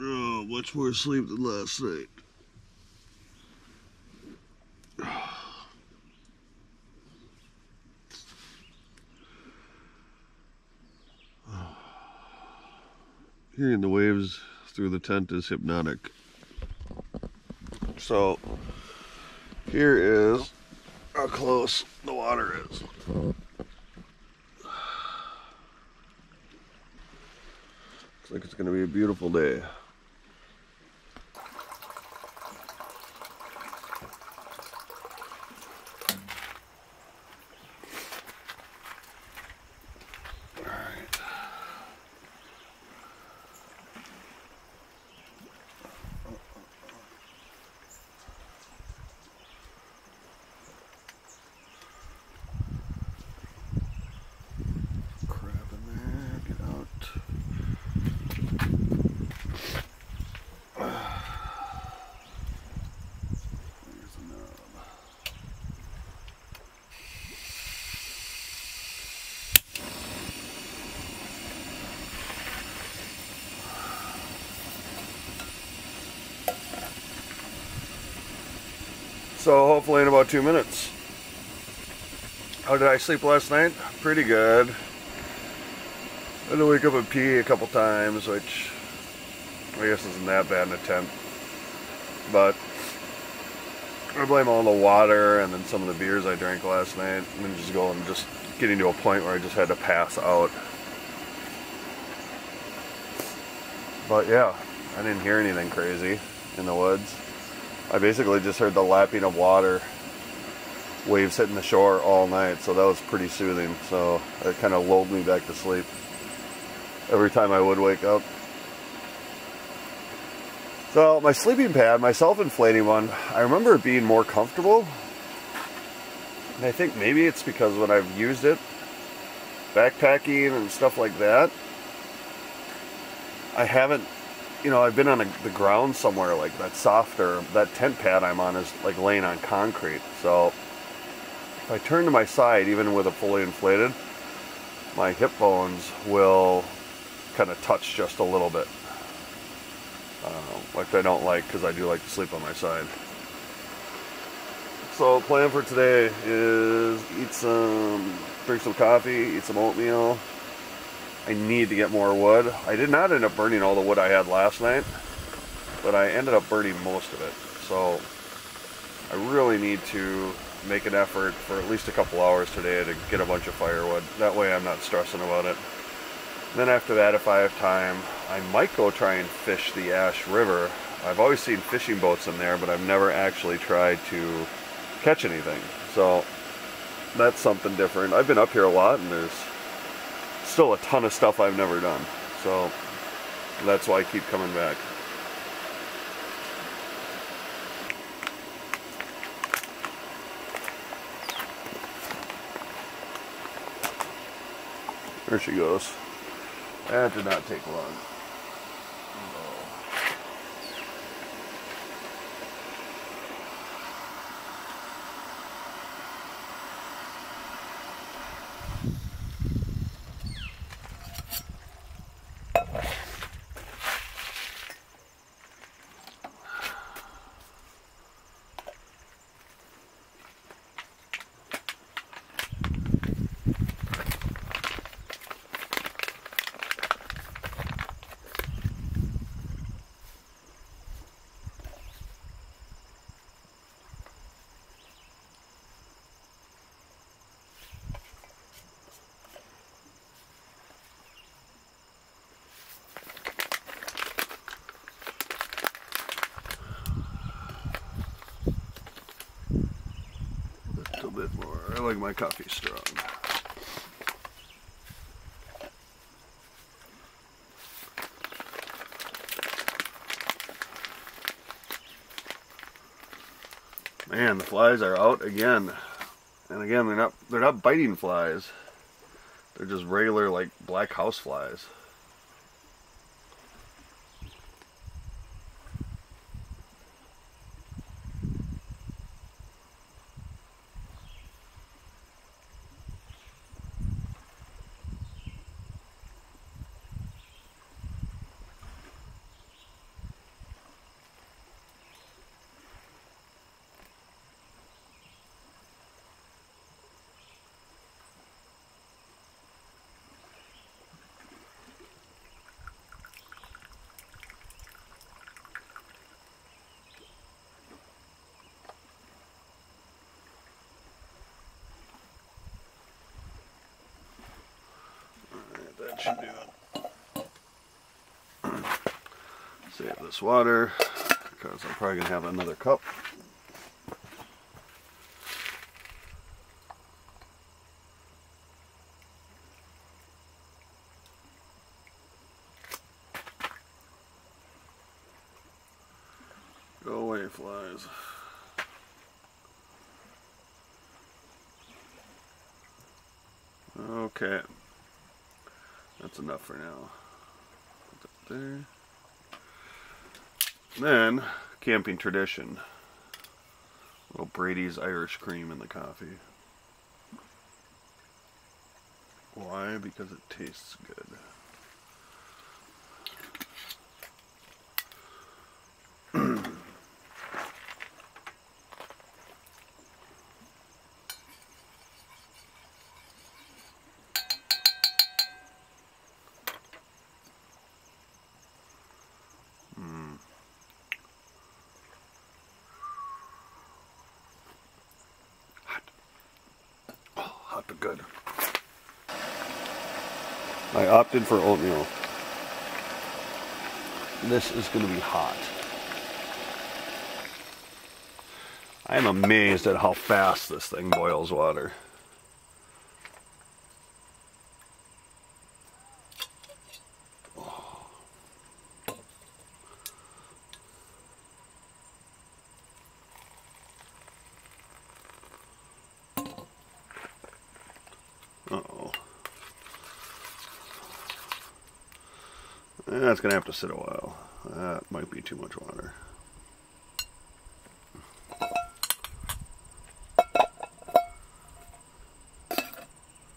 Oh, much more sleep than last night. Hearing the waves through the tent is hypnotic. So here is how close the water is. Looks like it's going to be a beautiful day. So hopefully in about 2 minutes. How did I sleep last night? Pretty good. I had to wake up and pee a couple times, which I guess isn't that bad in a tent. But I blame all the water and then some of the beers I drank last night, and then just getting to a point where I just had to pass out. But yeah, I didn't hear anything crazy in the woods. I basically just heard the lapping of water, waves hitting the shore all night, so that was pretty soothing. So it kind of lulled me back to sleep every time I would wake up. So my sleeping pad, my self-inflating one, I remember it being more comfortable. And I think maybe it's because when I've used it, backpacking and stuff like that, I haven't, you know, I've been on the ground somewhere like that softer, that tent pad I'm on is like laying on concrete. So if I turn to my side, even with it fully inflated, my hip bones will kind of touch just a little bit. Which I don't like because I do like to sleep on my side. So plan for today is drink some coffee, eat some oatmeal. I need to get more wood. I did not end up burning all the wood I had last night, but I ended up burning most of it. So I really need to make an effort for at least a couple hours today to get a bunch of firewood. That way I'm not stressing about it. Then after that, if I have time, I might go try and fish the Ash River. I've always seen fishing boats in there, but I've never actually tried to catch anything. So that's something different. I've been up here a lot, and there's still a ton of stuff I've never done. So that's why I keep coming back. There she goes. That did not take long. I like my coffee strong. Man, the flies are out again. And again, they're not biting flies. They're just regular like black house flies. That should do it. Save this water because I'm probably gonna have another cup. Go away, flies. Okay. That's enough for now. Put that there. Then, camping tradition. A little Brady's Irish cream in the coffee. Why? Because it tastes good. But good. I opted for oatmeal. This is going to be hot. I am amazed at how fast this thing boils water. Uh-oh. That's going to have to sit a while. That might be too much water.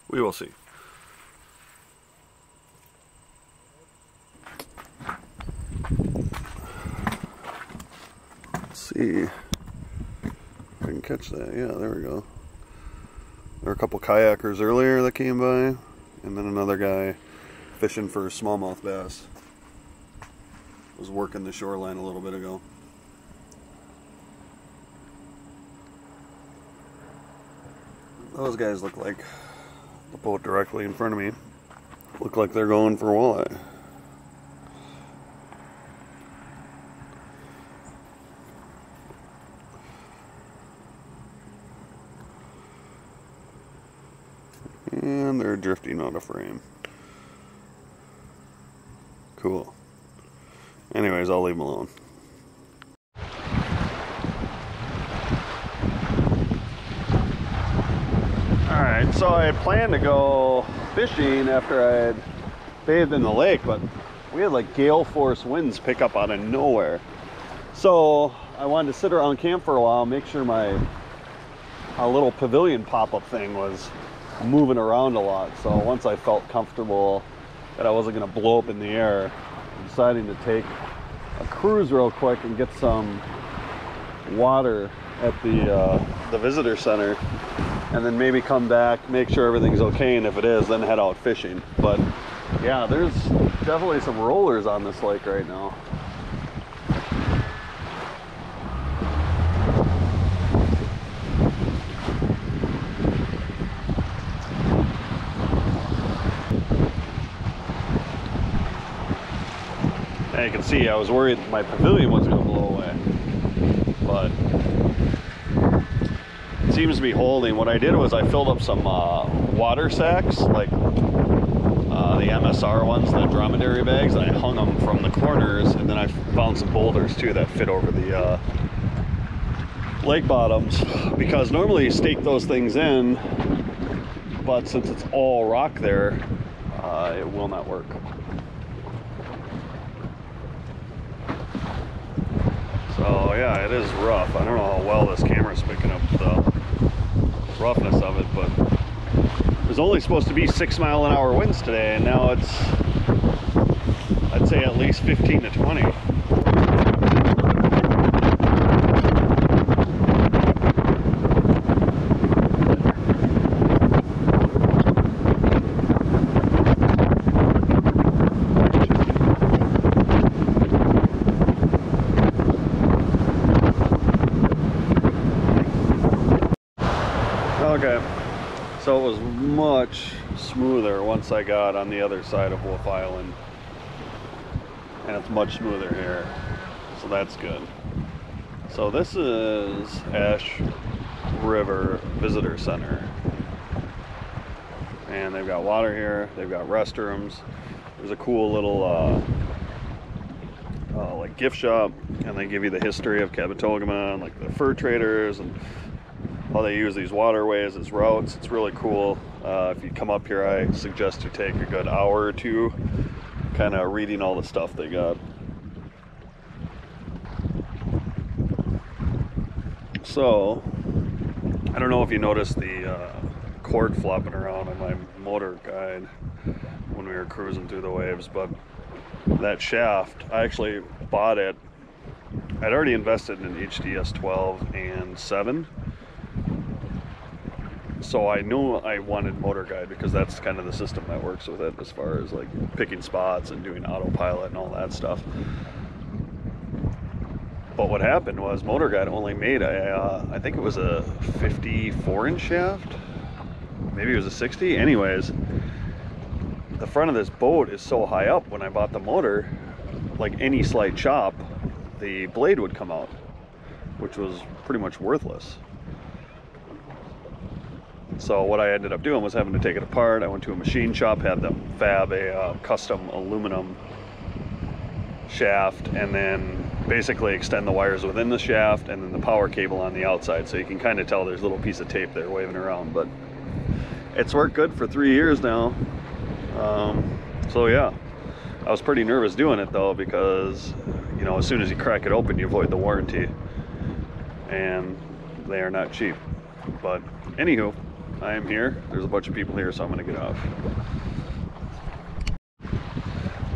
We will see. Let's see if I can catch that. Yeah, there we go. There were a couple kayakers earlier that came by, and then another guy fishing for smallmouth bass was working the shoreline a little bit ago. Those guys look like the boat directly in front of me. Look like they're going for walleye. And they're drifting out of frame. Cool. Anyways, I'll leave them alone. Alright, so I had planned to go fishing after I had bathed in the lake, but we had like gale force winds pick up out of nowhere. So I wanted to sit around camp for a while, make sure my little pavilion pop-up thing was moving around a lot. So once I felt comfortable that I wasn't going to blow up in the air, I'm deciding to take a cruise real quick and get some water at the visitor center, and then maybe come back, make sure everything's okay, and if it is, then head out fishing. But yeah, there's definitely some rollers on this lake right now. And you can see I was worried my pavilion was going to blow away, but it seems to be holding. What I did was I filled up some water sacks, like the MSR ones, the dromedary bags, and I hung them from the corners, and then I found some boulders too that fit over the lake bottoms, because normally you stake those things in, but since it's all rock there, it will not work. So yeah, it is rough. I don't know how well this camera's picking up the roughness of it, but there's only supposed to be 6-mile-an-hour winds today, and now it's, I'd say, at least 15 to 20. Okay, so it was much smoother once I got on the other side of Wolf Island, and it's much smoother here, so that's good. So this is Ash River Visitor Center, and they've got water here, they've got restrooms, there's a cool little like gift shop, and they give you the history of Cabotogama and like the fur traders and how they use these waterways as routes. It's really cool. If you come up here, I suggest you take a good hour or two kind of reading all the stuff they got. So I don't know if you noticed the cord flopping around on my motor guide when we were cruising through the waves, but that shaft, I actually bought it. I'd already invested in HDS 12 and 7, so I knew I wanted motor guide because that's kind of the system that works with it as far as like picking spots and doing autopilot and all that stuff. But what happened was motor guide only made a I think it was a 54-inch shaft, maybe it was a 60. Anyways, the front of this boat is so high up, when I bought the motor, like any slight chop, the blade would come out, which was pretty much worthless. So what I ended up doing was having to take it apart. I went to a machine shop, had them fab a custom aluminum shaft, and then basically extend the wires within the shaft and then the power cable on the outside, so you can kind of tell there's a little piece of tape there waving around. But it's worked good for 3 years now. So yeah, I was pretty nervous doing it though, because you know, as soon as you crack it open, you void the warranty, and they are not cheap. But anywho, I am here. There's a bunch of people here, so I'm gonna get off.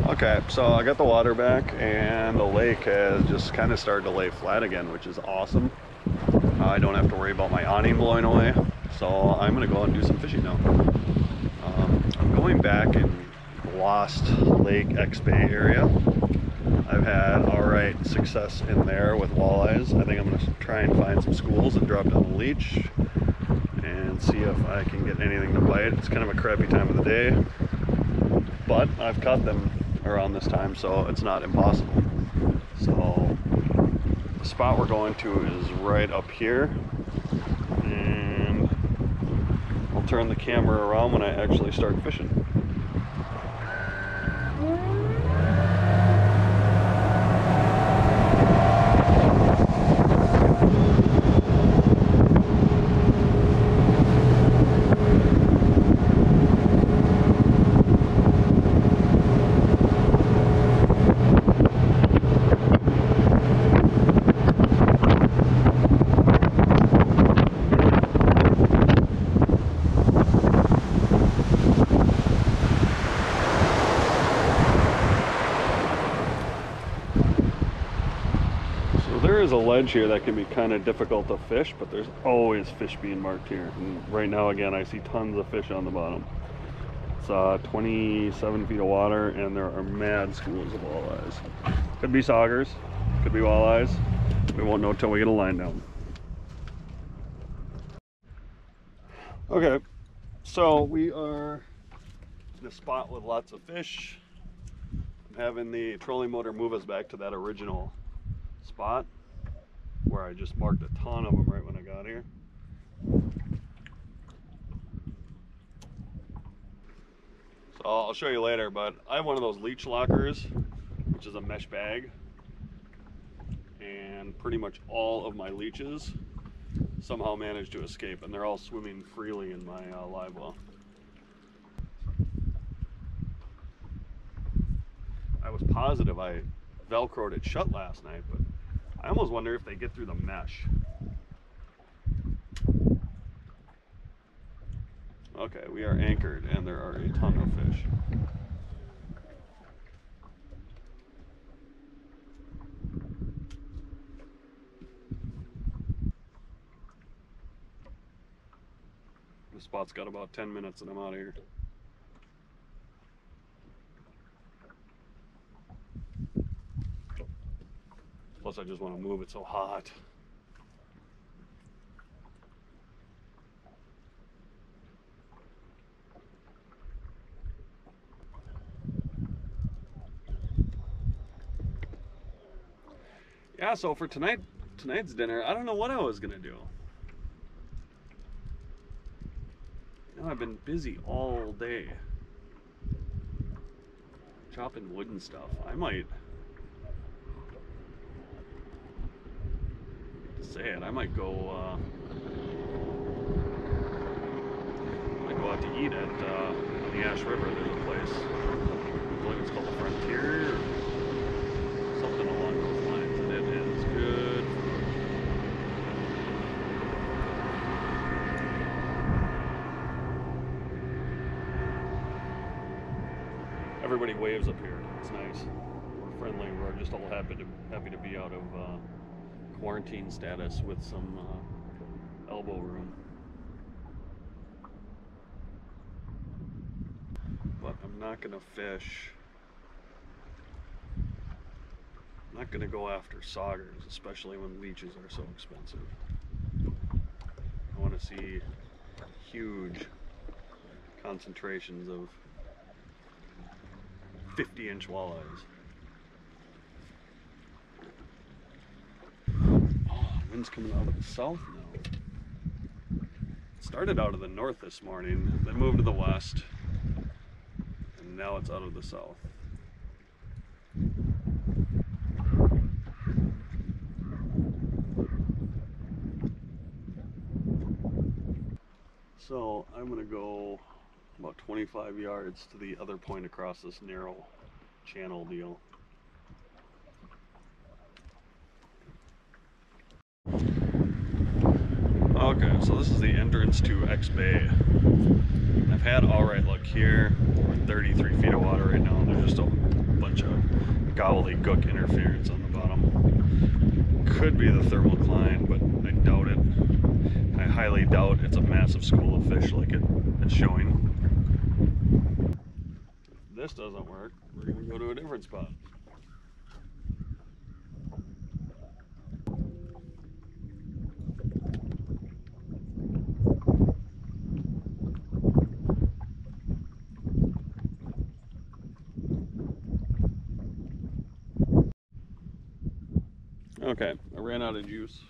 Okay, so I got the water back, and the lake has just kind of started to lay flat again, which is awesome. I don't have to worry about my awning blowing away, so I'm gonna go out and do some fishing now. I'm going back in Lost Lake X-Bay area. I've had alright success in there with walleyes. I think I'm gonna try and find some schools and drop down the leech and see if I can get anything to bite. It's kind of a crappy time of the day, but I've caught them around this time, so it's not impossible. So the spot we're going to is right up here, and I'll turn the camera around when I actually start fishing. There is a ledge here that can be kind of difficult to fish, but there's always fish being marked here. And right now, again, I see tons of fish on the bottom. It's 27 feet of water, and there are mad schools of walleyes. Could be saugers, could be walleyes. We won't know until we get a line down. Okay, so we are in a spot with lots of fish. I'm having the trolling motor move us back to that original spot where I just marked a ton of them right when I got here. So I'll show you later, but I have one of those leech lockers, which is a mesh bag, and pretty much all of my leeches somehow managed to escape, and they're all swimming freely in my live well. I was positive I Velcroed it shut last night, but I almost wonder if they get through the mesh. Okay, we are anchored and there are a ton of fish. This spot's got about 10 minutes and I'm out of here. Plus I just want to move, it's so hot. Yeah, so for tonight's dinner, I don't know what I was gonna do. You know, I've been busy all day chopping wood and stuff. I might go out to eat at on the Ash River. There's a place, I believe it's called the Frontier or something along those lines, and it is good food. Everybody waves up here. It's nice. We're friendly. We're just all happy to be out of quarantine status with some elbow room. But I'm not gonna fish. I'm not gonna go after saugers, especially when leeches are so expensive. I want to see huge concentrations of 50-inch walleyes. Oh, wind's coming out of the south now. It started out of the north this morning, then moved to the west, and now it's out of the south. So I'm gonna go about 25 yards to the other point across this narrow channel deal. Okay, so this is the entrance to X Bay. I've had alright luck here. We're in 33 feet of water right now. There's just a bunch of gobbledygook interference on the bottom. Could be the thermocline, but I doubt it. I highly doubt it's a massive school of fish like it's showing. If this doesn't work, we're going to go to a different spot. Okay, I ran out of juice.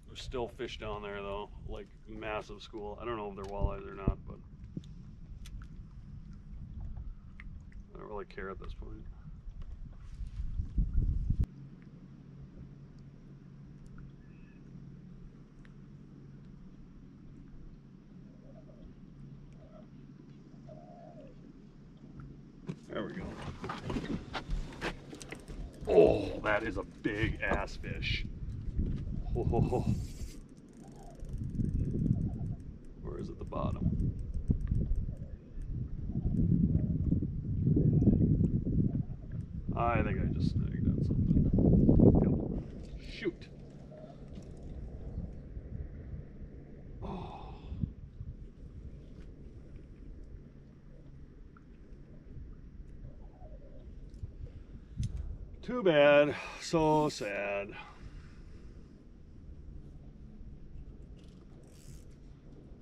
There's still fish down there though, like massive school. I don't know if they're walleyes or not, but I don't really care at this point. There we go. Oh, that is a big ass fish. Oh. Or is it the bottom? I think I just snagged on something. Yep. Shoot. Oh. Too bad. So sad.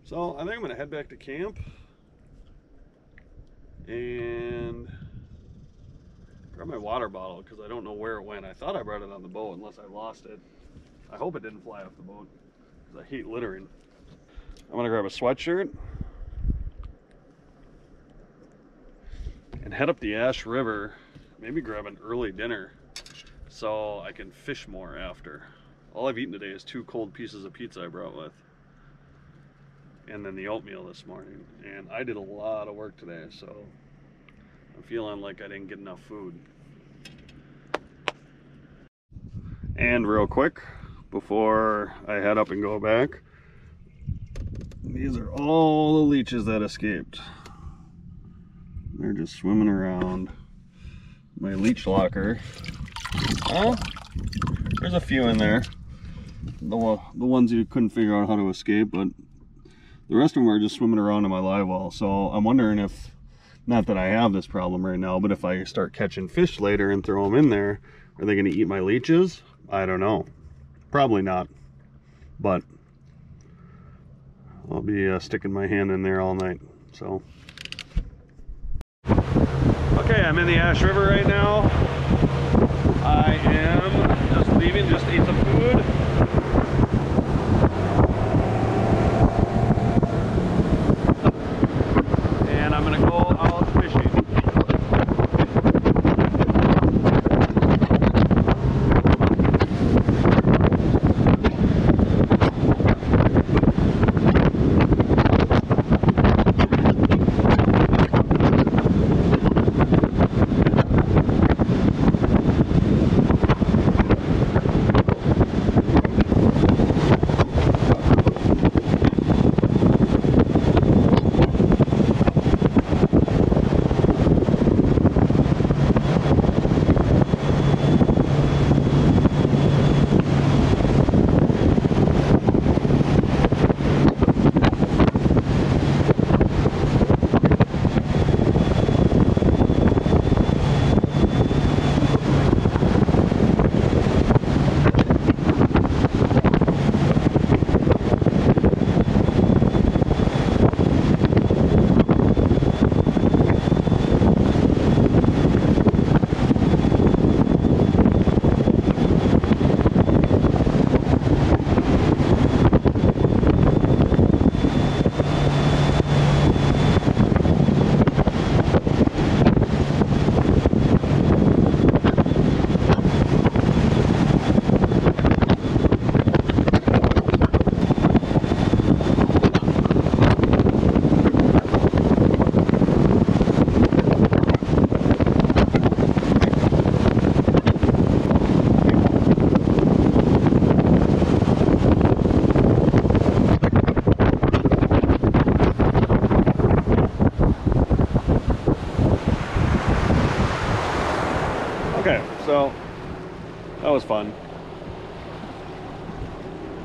So I think I'm gonna head back to camp and grab my water bottle because I don't know where it went. I thought I brought it on the boat unless I lost it. I hope it didn't fly off the boat because I hate littering. I'm gonna grab a sweatshirt and head up the Ash River, maybe grab an early dinner so I can fish more after. All I've eaten today is 2 cold pieces of pizza I brought with, and then the oatmeal this morning. And I did a lot of work today, so I'm feeling like I didn't get enough food. And real quick, before I head up and go back, these are all the leeches that escaped. They're just swimming around my leech locker. Oh, there's a few in there. The ones you couldn't figure out how to escape, but the rest of them are just swimming around in my live well. So I'm wondering if, not that I have this problem right now, but if I start catching fish later and throw them in there, are they going to eat my leeches? I don't know. Probably not, but I'll be sticking my hand in there all night. So okay, I'm in the Ash River right now. I am just leaving, just ate some food. And I'm gonna go out fishing. Okay, so that was fun.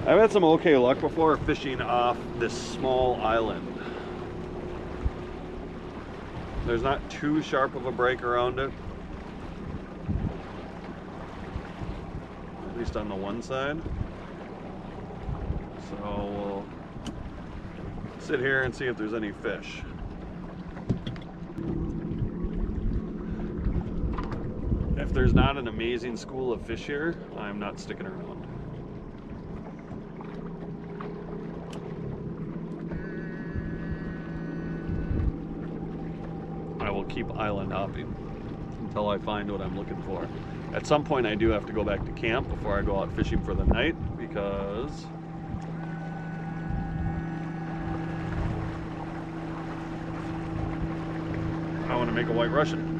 I've had some okay luck before fishing off this small island. There's not too sharp of a break around it, at least on the one side. So we'll sit here and see if there's any fish. If there's not an amazing school of fish here, I'm not sticking around. I will keep island hopping until I find what I'm looking for. At some point I do have to go back to camp before I go out fishing for the night, because I want to make a white Russian.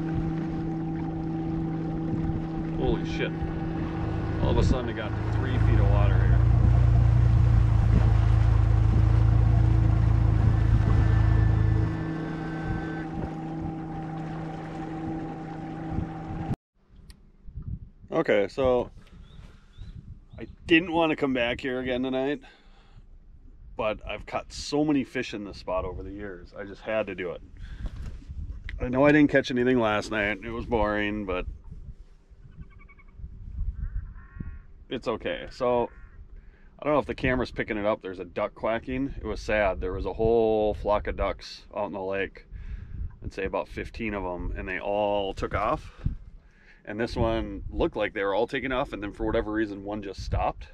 Holy shit. All of a sudden it got to 3 feet of water here. Okay, so I didn't want to come back here again tonight, but I've caught so many fish in this spot over the years. I just had to do it. I know I didn't catch anything last night. It was boring, but it's okay. So I don't know if the camera's picking it up. There's a duck quacking. It was sad. There was a whole flock of ducks out in the lake. I'd say about 15 of them, and they all took off. And this one looked like they were all taking off, and then for whatever reason one just stopped.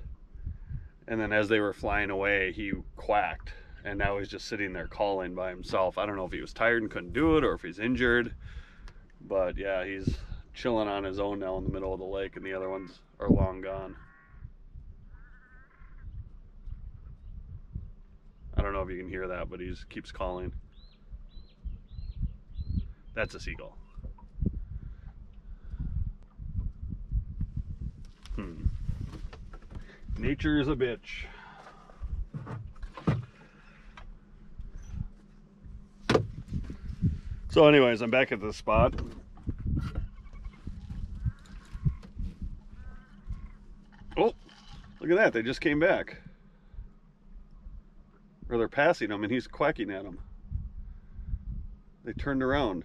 And then as they were flying away, he quacked, and now he's just sitting there calling by himself. I don't know if he was tired and couldn't do it, or if he's injured. But yeah, he's chilling on his own now in the middle of the lake, and the other ones are long gone. I don't know if you can hear that, but he keeps calling. That's a seagull. Nature is a bitch. So anyways, I'm back at this spot. Oh, look at that. They just came back. Or they're passing him and he's quacking at them. They turned around.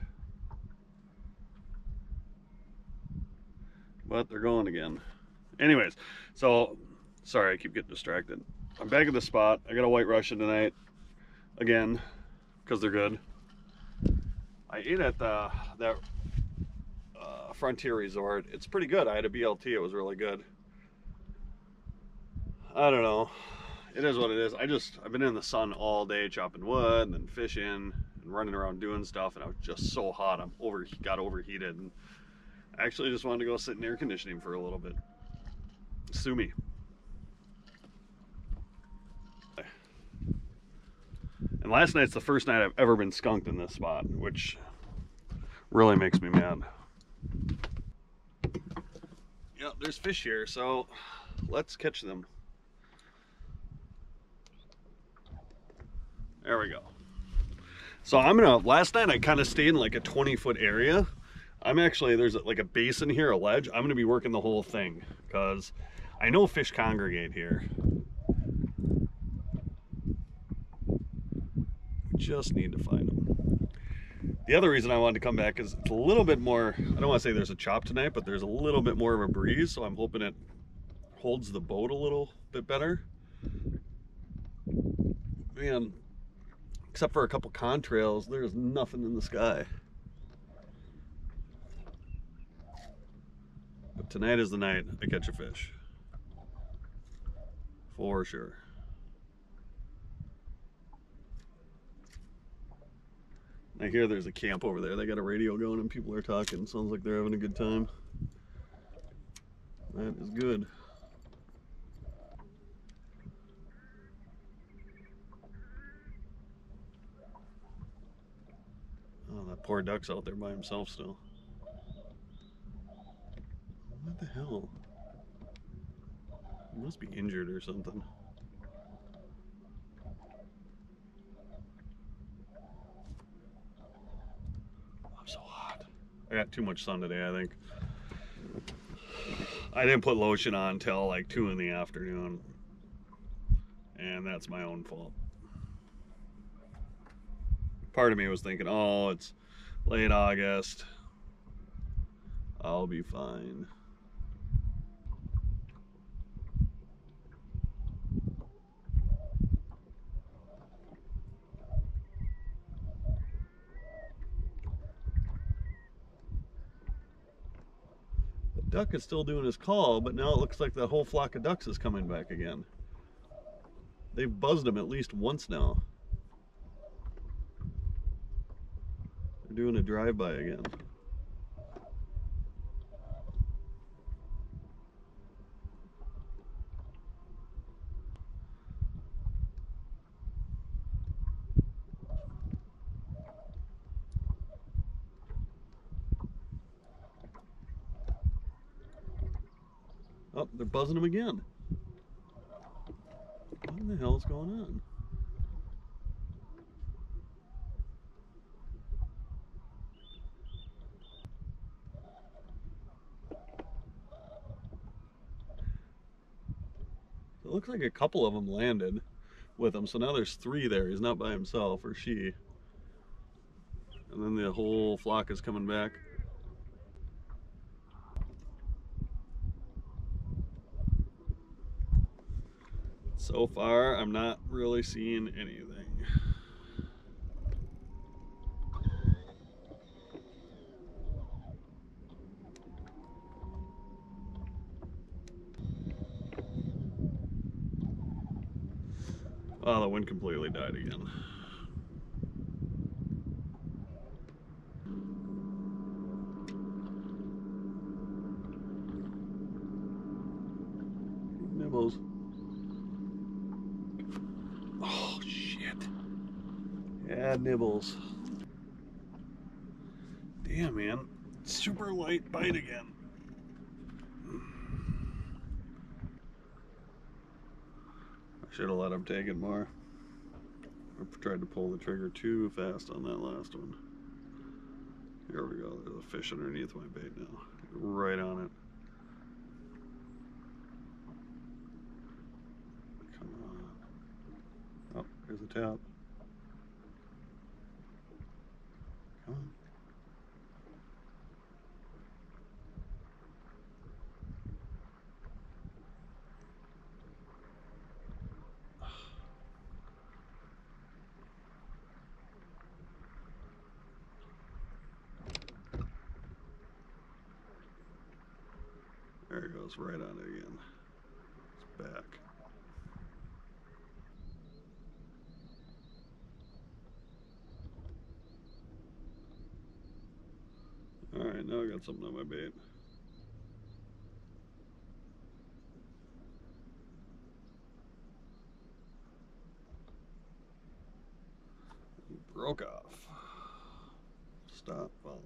But they're going again. Anyways, so, sorry, I keep getting distracted. I'm back at the spot. I got a white Russian tonight. Again, because they're good. I ate at that Frontier Resort. It's pretty good. I had a BLT. It was really good. I don't know. It is what it is. I've been in the sun all day chopping wood and then fishing and running around doing stuff, and I was just so hot. Got overheated, and I actually just wanted to go sit in air conditioning for a little bit. Sue me. And last night's the first night I've ever been skunked in this spot, which really makes me mad. Yeah, there's fish here, so let's catch them. There we go. So last night I kind of stayed in like a 20-foot area. There's like a basin here, a ledge. I'm gonna be working the whole thing because I know fish congregate here. We just need to find them. The other reason I wanted to come back is it's a little bit more, I don't want to say there's a chop tonight, but there's a little bit more of a breeze, so I'm hoping it holds the boat a little bit better. Man, except for a couple contrails, there's nothing in the sky. But tonight is the night I catch a fish. For sure. I hear there's a camp over there. They got a radio going and people are talking. Sounds like they're having a good time. That is good. Oh, that poor duck's out there by himself still. What the hell? He must be injured or something. I'm so hot. I got too much sun today, I think. I didn't put lotion on until like 2 in the afternoon. And that's my own fault. Part of me was thinking, oh, it's late August. I'll be fine. The duck is still doing his call, but now it looks like the whole flock of ducks is coming back again. They've buzzed him at least once now. They're doing a drive-by again. Oh, they're buzzing him again. What in the hell is going on? It looks like a couple of them landed with him, so now there's 3 there. He's not by himself, or she. And then the whole flock is coming back. So far, I'm not really seeing anything. Oh, the wind completely died again. nibbles. Oh, shit. Yeah, nibbles. Damn, man. Super light bite again. I should have let him take it more. I tried to pull the trigger too fast on that last one. Here we go. There's a fish underneath my bait now. Right on it. Come on. Oh, here's the tap. Come on. There it goes, right on it again. It's back. Alright, now I got something on my bait. Broke off. Stop following.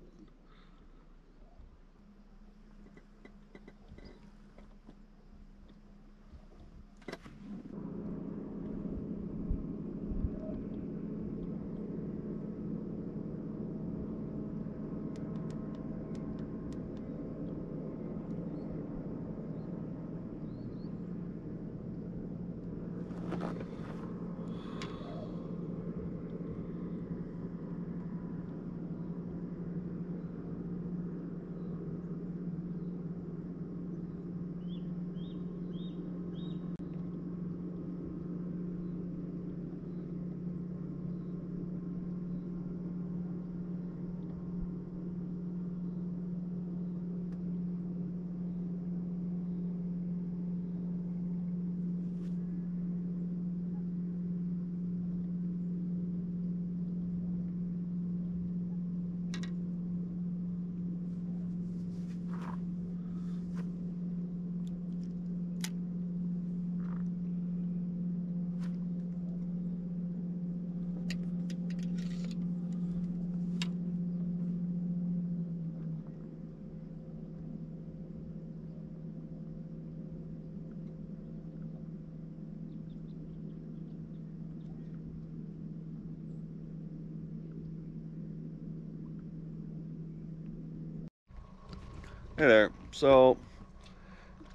Hey there. So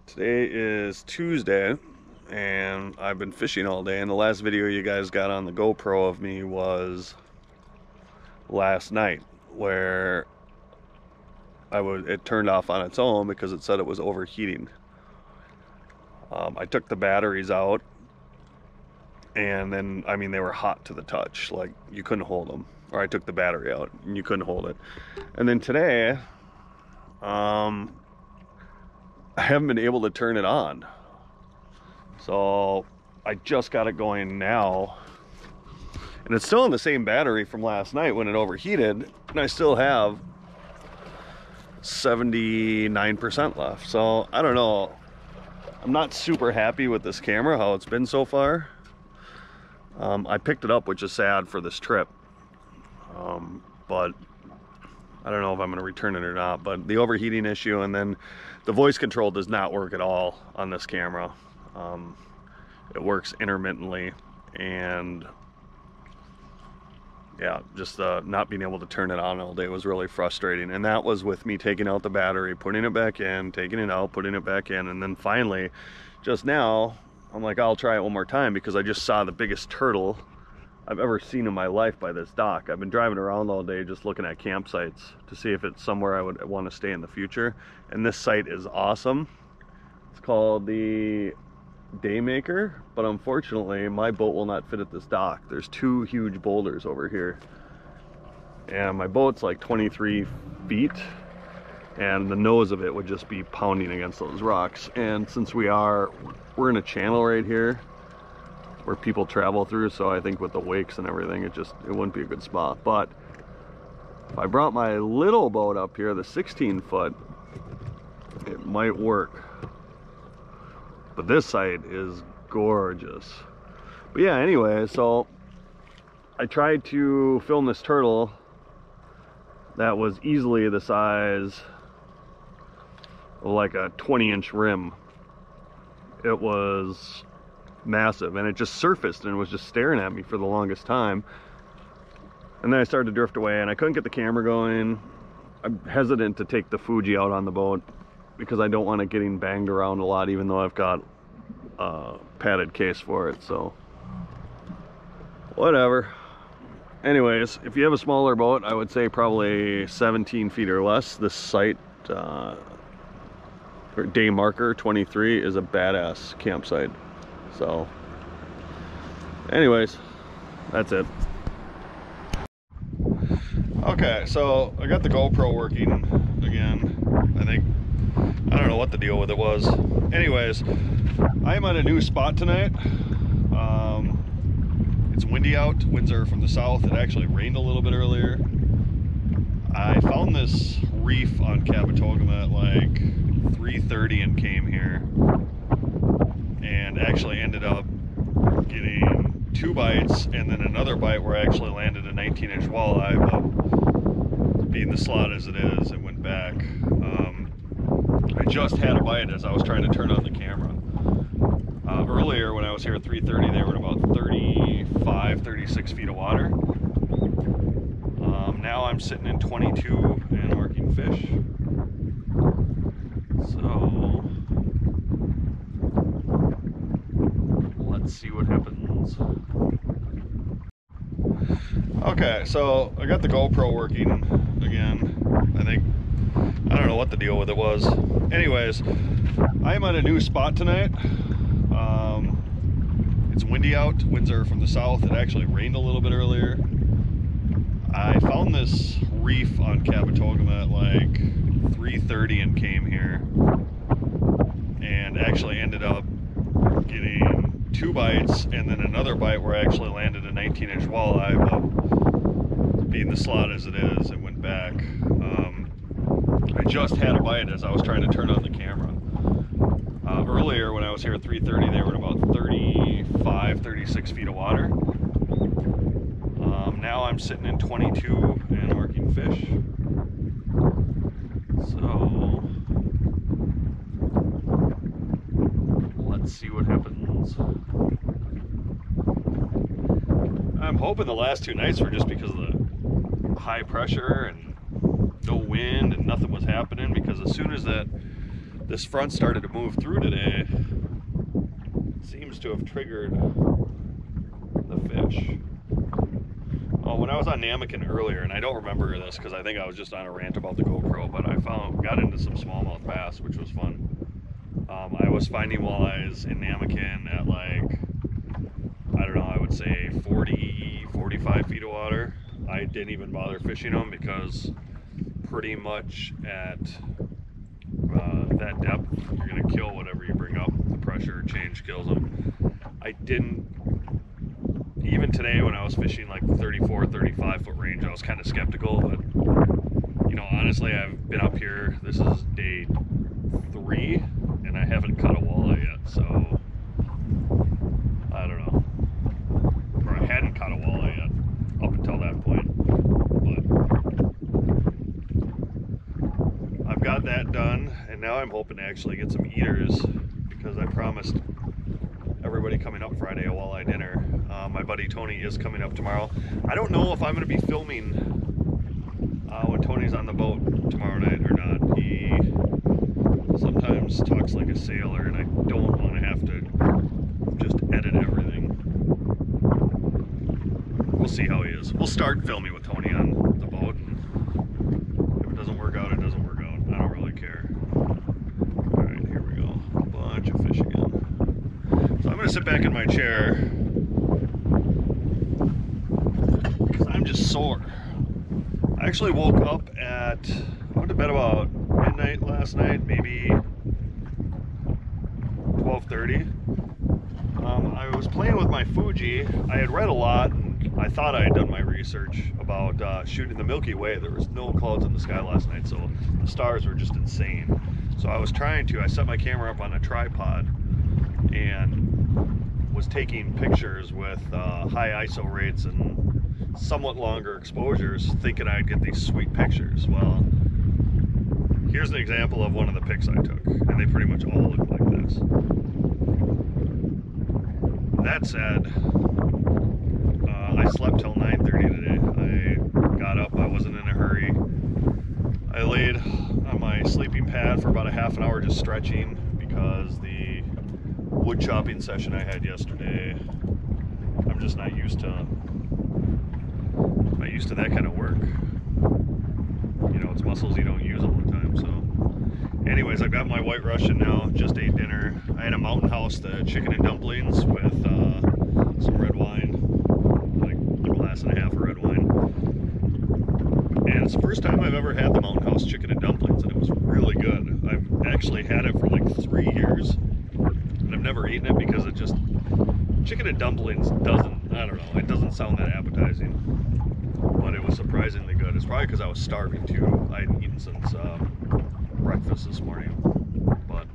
today is Tuesday and I've been fishing all day, and the last video you guys got on the GoPro of me was last night, where it turned off on its own because it said it was overheating. I took the batteries out, and then, I mean, they were hot to the touch, like you couldn't hold them. Or I took the battery out and you couldn't hold it. And then today, I haven't been able to turn it on. So I just got it going now, and it's still in the same battery from last night when it overheated, and I still have 79% left. So I don't know. I'm not super happy with this camera, how it's been so far. I picked it up, which is sad for this trip. But I don't know if I'm going to return it or not. But the overheating issue, and then the voice control does not work at all on this camera. It works intermittently, and yeah, just not being able to turn it on all day was really frustrating. And that was with me taking out the battery, putting it back in, taking it out, putting it back in, and then finally, just now, I'm like, I'll try it one more time, because I just saw the biggest turtle I've ever seen in my life by this dock. I've been driving around all day just looking at campsites to see if it's somewhere I would want to stay in the future, and this site is awesome. It's called the Daymaker, but unfortunately my boat will not fit at this dock. There's two huge boulders over here, and my boat's like 23 feet, and the nose of it would just be pounding against those rocks. And since we're in a channel right here where people travel through, so I think with the wakes and everything, it wouldn't be a good spot. But if I brought my little boat up here, the 16 foot, it might work. but this site is gorgeous. But yeah, anyway, so I tried to film this turtle that was easily the size of like a 20-inch rim. It was massive, and it just surfaced and was just staring at me for the longest time. And then I started to drift away, and I couldn't get the camera going. I'm hesitant to take the Fuji out on the boat because I don't want it getting banged around a lot, even though I've got a padded case for it, so whatever. Anyways, if you have a smaller boat, I would say probably 17 feet or less. This site, Daymaker 23, is a badass campsite. So anyways, that's it. Okay, so I got the GoPro working again. I don't know what the deal with it was. Anyways, I am at a new spot tonight. It's windy out. Winds are from the south. It actually rained a little bit earlier. I found this reef on Capitogama at like 3:30 and came here, and actually ended up getting 2 bites and then another bite where I actually landed a 19-inch walleye, but being the slot as it is, it went back. I just had a bite as I was trying to turn on the camera. Earlier when I was here at 3:30, they were in about 35, 36 feet of water. Now I'm sitting in 22 and marking fish. So let's see what happens. Okay, so I got the GoPro working again. I don't know what the deal with it was. Anyways, I am at a new spot tonight. It's windy out. Winds are from the south. It actually rained a little bit earlier. I found this reef on Capitogama at like 3:30 and came here, and actually ended up getting 2 bites and then another bite where I actually landed a 19-inch walleye, but being the slot as it is, it went back. I just had a bite as I was trying to turn on the camera. Earlier when I was here at 3:30, they were in about 35, 36 feet of water. Now I'm sitting in 22 and marking fish. So let's see what happens. I'm hoping the last 2 nights were just because of the high pressure and no wind and nothing was happening, because as soon as this front started to move through today, it seems to have triggered the fish. Oh, when I was on Namakan earlier, and I don't remember this because I think I was just on a rant about the GoPro, but I got into some smallmouth bass, which was fun. I was finding walleyes in Namakan at like, I don't know, I would say 40, 45 feet of water. I didn't even bother fishing them because pretty much at that depth, you're going to kill whatever you bring up. The pressure change kills them. I didn't, even today when I was fishing like the 34, 35 foot range, I was kind of skeptical, but you know, honestly, I've been up here, this is day 3, and I haven't cut a walleye yet, so I don't know. Or I hadn't caught a walleye yet up until that point, but I've got that done, and now I'm hoping to actually get some eaters, because I promised everybody coming up Friday a walleye dinner. My buddy Tony is coming up tomorrow. I don't know if I'm going to be filming when Tony's on the boat tomorrow night or not. He sometimes talks like a sailor, and I don't want to have to just edit everything. We'll see how he is. We'll start filming with Tony on the boat. If it doesn't work out, it doesn't work out. I don't really care. Alright, here we go. A bunch of fish again. So I'm going to sit back in my chair because I'm just sore. I actually woke up at, I went to bed about midnight last night, maybe 12:30. I was playing with my Fuji. I had read a lot, and I thought I had done my research about shooting the Milky Way. There was no clouds in the sky last night, so the stars were just insane. So I was trying to, I set my camera up on a tripod, was taking pictures with high ISO rates and somewhat longer exposures, thinking I'd get these sweet pictures. Well, here's an example of one of the pics I took, and they pretty much all look like this. That said, I slept till 9:30 today. I got up, I wasn't in a hurry. I laid on my sleeping pad for about a half an hour just stretching because the wood chopping session I had yesterday, I'm just not used to that kind of work. You know, it's muscles you don't use all the time. So anyways, I've got my White Russian now, just ate dinner. I had a Mountain House, the chicken and dumplings with some red wine, like a glass and a half of red wine. And it's the first time I've ever had the Mountain House chicken and dumplings, and it was really good. I've actually had it for like 3 years, and I've never eaten it because it just, chicken and dumplings doesn't, I don't know, it doesn't sound that appetizing, but it was surprisingly good. It's probably because I was starving too. I hadn't eaten since breakfast this morning, but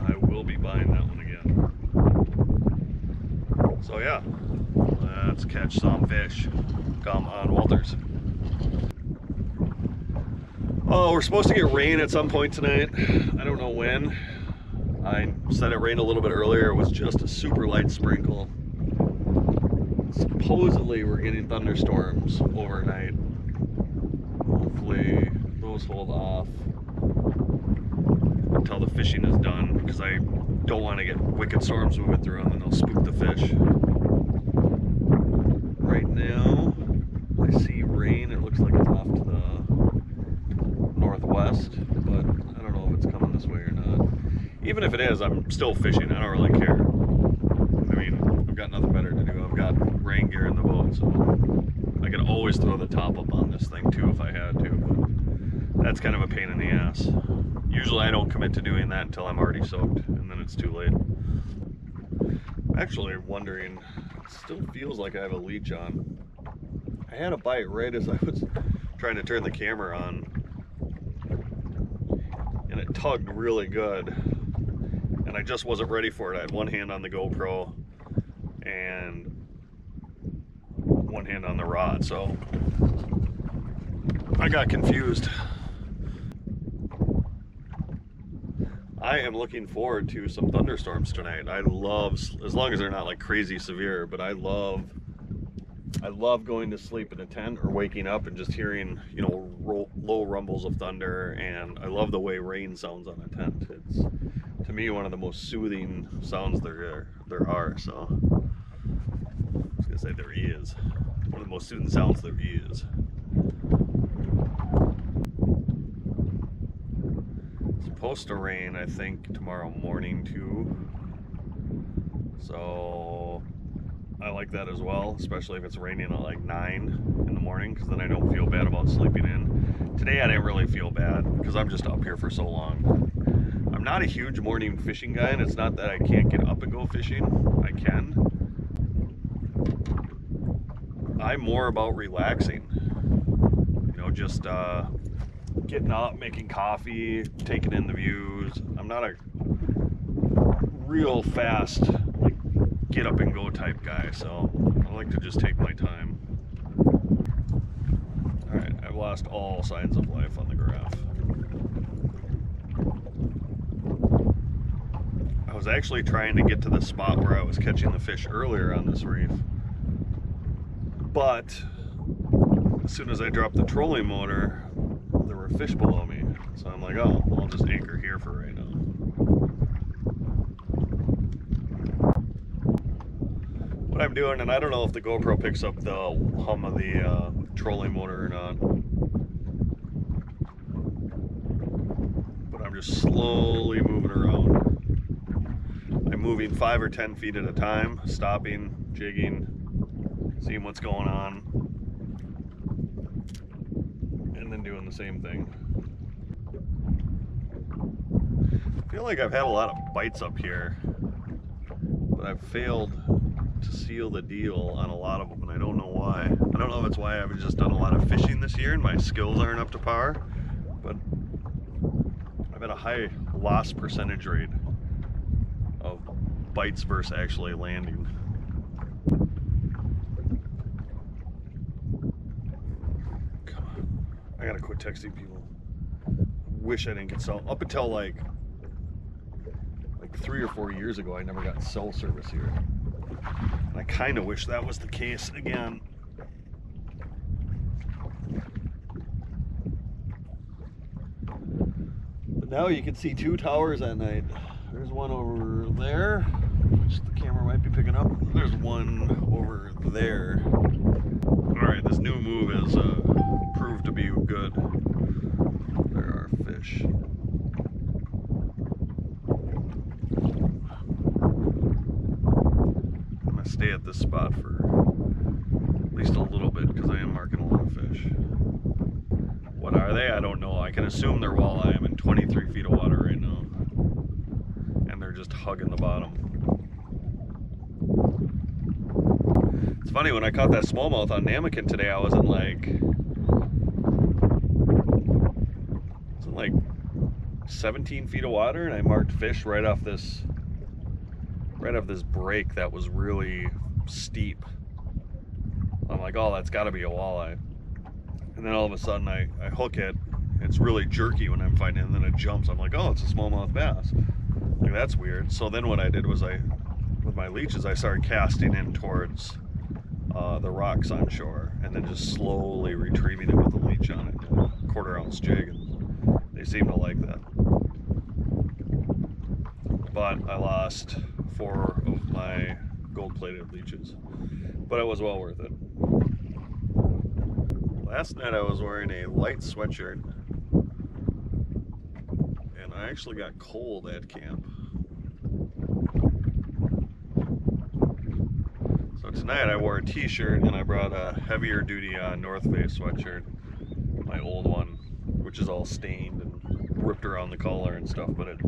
I will be buying that one again. So yeah, let's catch some fish. Come on, Walters. Oh, we're supposed to get rain at some point tonight. I don't know when. I said it rained a little bit earlier. It was just a super light sprinkle. Supposedly we're getting thunderstorms overnight. Hopefully those hold off until the fishing is done, because I don't want to get wicked storms moving through and then they'll spook the fish. Right now I see rain. It looks like it's off to the northwest, but I don't know if it's coming this way or not. Even if it is, I'm still fishing. I don't really care. I mean, I've got nothing better to do. I've got rain gear in the boat, so I could always throw the top up on this thing too if I had to, but that's kind of a pain in the ass. Usually I don't commit to doing that until I'm already soaked, and then it's too late. I'm actually wondering, it still feels like I have a leech on. I had a bite right as I was trying to turn the camera on, and it tugged really good, and I just wasn't ready for it. I had one hand on the GoPro and one hand on the rod, so I got confused. I am looking forward to some thunderstorms tonight. I love, as long as they're not like crazy severe, but I love going to sleep in a tent or waking up and just hearing, you know, low rumbles of thunder, and I love the way rain sounds on a tent. It's, to me, one of the most soothing sounds there are, so I was gonna say there is. One of the most soothing sounds there is. It's supposed to rain, I think, tomorrow morning too, so I like that as well, especially if it's raining at like 9 in the morning, because then I don't feel bad about sleeping in. Today I didn't really feel bad because I'm just up here for so long. I'm not a huge morning fishing guy, and it's not that I can't get up and go fishing. I can. I'm more about relaxing. You know, just getting up, making coffee, taking in the views. I'm not a real fast, like, get up and go type guy, so I like to just take my time. Alright, I've lost all signs of life on the graph. I was actually trying to get to the spot where I was catching the fish earlier on this reef, but as soon as I dropped the trolling motor, there were fish below me, so I'm like, oh, I'll just anchor here for right now. What I'm doing, and I don't know if the GoPro picks up the hum of the trolling motor or not, but I'm just slowly moving around. I'm moving 5 or 10 feet at a time, stopping, jigging, seeing what's going on, and then doing the same thing. I feel like I've had a lot of bites up here, but I've failed to seal the deal on a lot of them, and I don't know why. I don't know if it's why I've just done a lot of fishing this year and my skills aren't up to par, but I've had a high loss percentage rate of bites versus actually landing. Come on. I gotta quit texting people. Wish I didn't get cell. Up until like 3 or 4 years ago, I never got cell service here. And I kind of wish that was the case again. But now you can see 2 towers at night. There's one over there, which the camera might be picking up. There's one over there. Alright, this new move has proved to be good. There are fish. I'm going to stay at this spot for at least a little bit because I am marking a lot of fish. What are they? I don't know. I can assume they're walleye. I'm in 23 feet of water right now. And they're just hugging the bottom. It's funny, when I caught that smallmouth on Namakan today, I was in like 17 feet of water, and I marked fish right off this break that was really steep. I'm like, oh, that's got to be a walleye. And then all of a sudden I hook it. It's really jerky when I'm fighting it, and then it jumps. I'm like, oh, it's a smallmouth bass. Like, that's weird. So then what I did was with my leeches, I started casting in towards the rocks on shore, and then just slowly retrieving it with the leech on it, a 1/4 ounce jig. And they seem to like that. But I lost 4 of my gold-plated leeches, but it was well worth it. Last night I was wearing a light sweatshirt, and I actually got cold at camp. So tonight I wore a t-shirt, and I brought a heavier duty North Face sweatshirt, my old one, which is all stained and ripped around the collar and stuff, but it's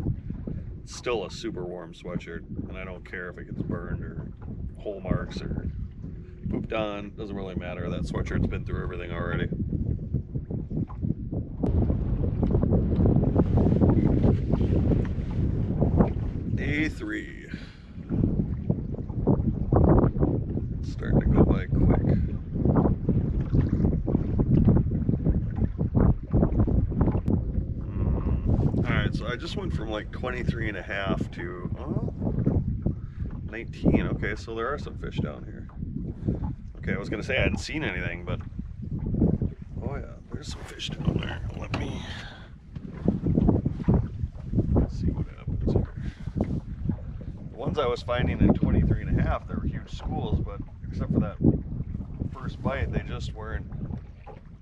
still a super warm sweatshirt, and I don't care if it gets burned or hole marks or pooped on. Doesn't really matter. That sweatshirt's been through everything already. Day 3. It's starting to go by quick. Alright, so I just went from like 23.5 to 19. Okay, so there are some fish down here. Okay, I was gonna say I hadn't seen anything, but oh yeah, there's some fish down there. Let's see what happens here. The ones I was finding in 23.5, they were huge schools, but except for that first bite, they just weren't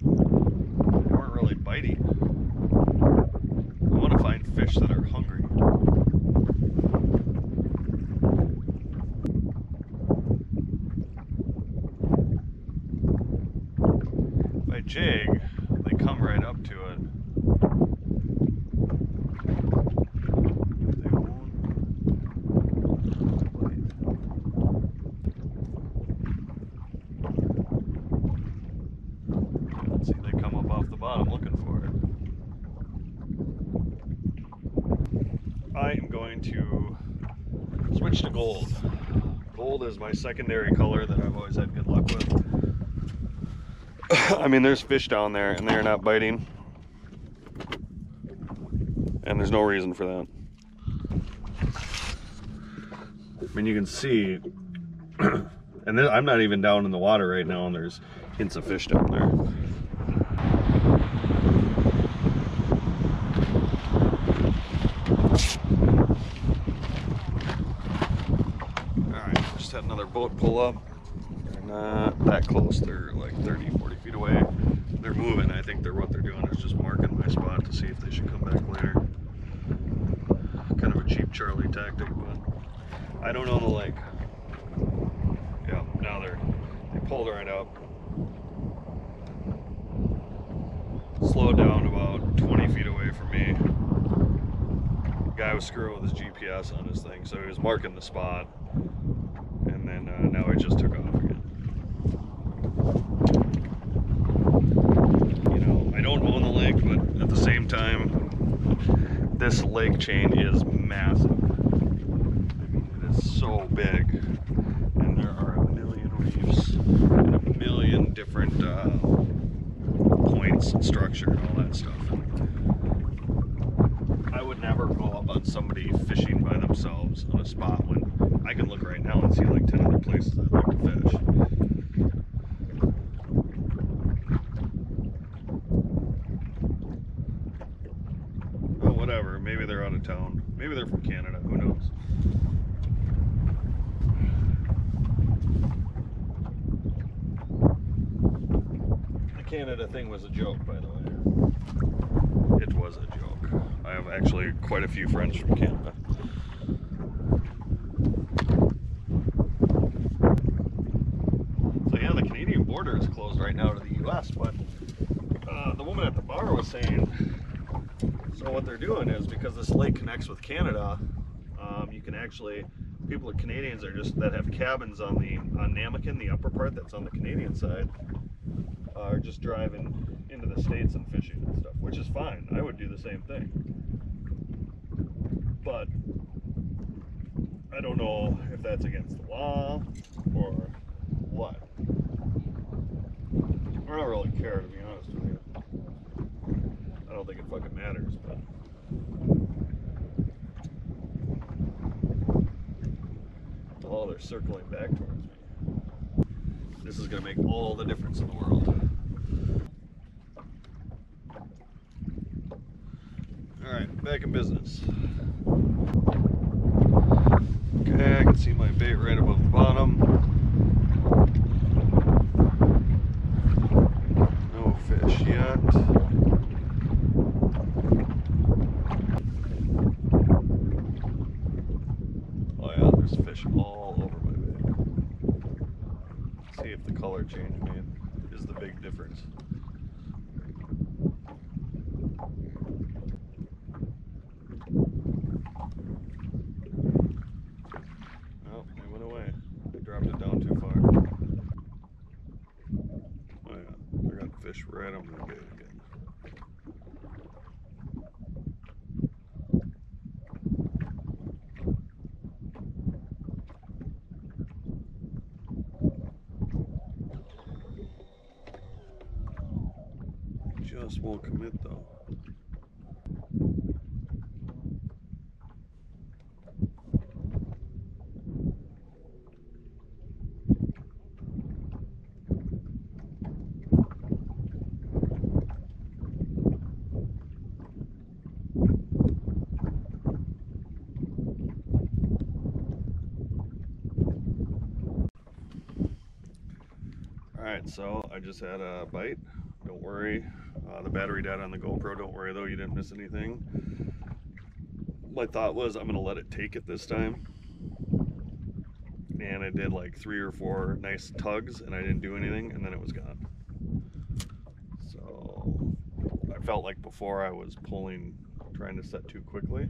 really biting. I want to find fish that are hungry. Jig, they come right up to it. They won't bite. Let's see, they come up off the bottom looking for it. I am going to switch to gold. Gold is my secondary color that I've always had good luck with. I mean, there's fish down there and they're not biting, and there's no reason for that. I mean, you can see, and then I'm not even down in the water right now, and there's hints of fish down there. Alright, just had another boat pull up. They're not that close, they're like 30-40 feet away. They're moving. I think what they're doing is just marking my spot to see if they should come back later. Kind of a cheap Charlie tactic, but I don't know the lake. Yeah, now they pulled right up. Slowed down about 20 feet away from me. The guy was screwing with his GPS on his thing, so he was marking the spot, and then now he just took off again. You know, I don't own the lake, but at the same time, this lake chain is massive. I mean, it is so big, and there are a million reefs and a million different points and structure and all that stuff. And I would never go up on somebody fishing by themselves on a spot when I can look right now and see like 10 other places I'd like to fish. Oh, whatever. Maybe they're out of town. Maybe they're from Canada. Who knows? The Canada thing was a joke, by the way. It was a joke. I have actually quite a few friends from Canada. So yeah, the Canadian border is closed right now to the US, but the woman at the bar was saying, so what they're doing is, because this lake connects with Canada, you can actually, Canadians are just, that have cabins on Namakan, the upper part that's on the Canadian side, are just driving into the States and fishing and stuff, which is fine. I would do the same thing. But I don't know if that's against the law or what. I don't really care, to be honest with you. I don't think it fucking matters, but oh, they're circling back towards me. This is gonna make all the difference in the world. Alright, back in business. Okay, I can see my bait right above the bottom. No fish yet. Oh yeah, there's fish all over my bait. See if the color change is the big difference. Oh, it went away. I dropped it down too far. Oh yeah, I got fish right on my bait again. Just won't commit though. Alright, so I just had a bite. Don't worry. The battery died on the GoPro. Don't worry though, you didn't miss anything. My thought was I'm going to let it take it this time. And I did like 3 or 4 nice tugs and I didn't do anything, and then it was gone. So I felt like before I was trying to set too quickly.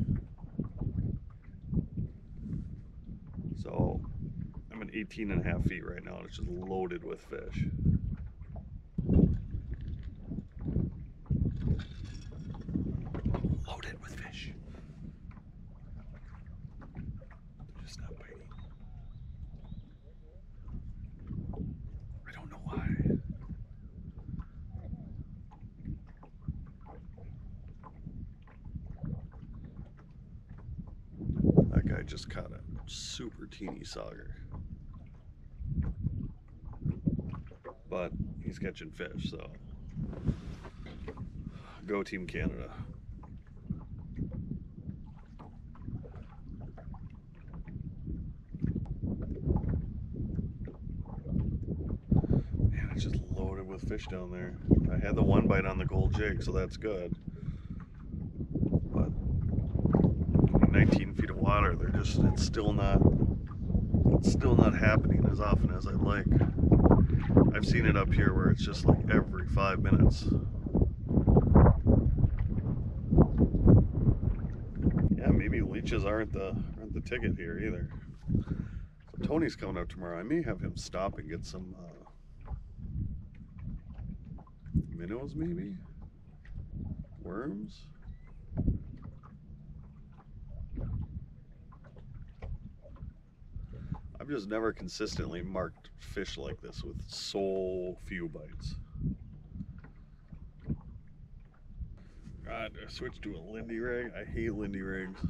So I'm at 18.5 feet right now, and it's just loaded with fish. Loaded with fish. They're just not biting. I don't know why. That guy just caught a super teeny sauger. But he's catching fish, so go Team Canada. Man, it's just loaded with fish down there. I had the one bite on the gold jig, so that's good. But 19 feet of water, it's still not happening as often as I'd like. I've seen it up here where it's just like every 5 minutes. Yeah, maybe leeches aren't the ticket here either. So Tony's coming up tomorrow. I may have him stop and get some minnows, maybe worms. I've just never consistently marked fish like this with so few bites. God, I switched to a Lindy rig. I hate Lindy rigs.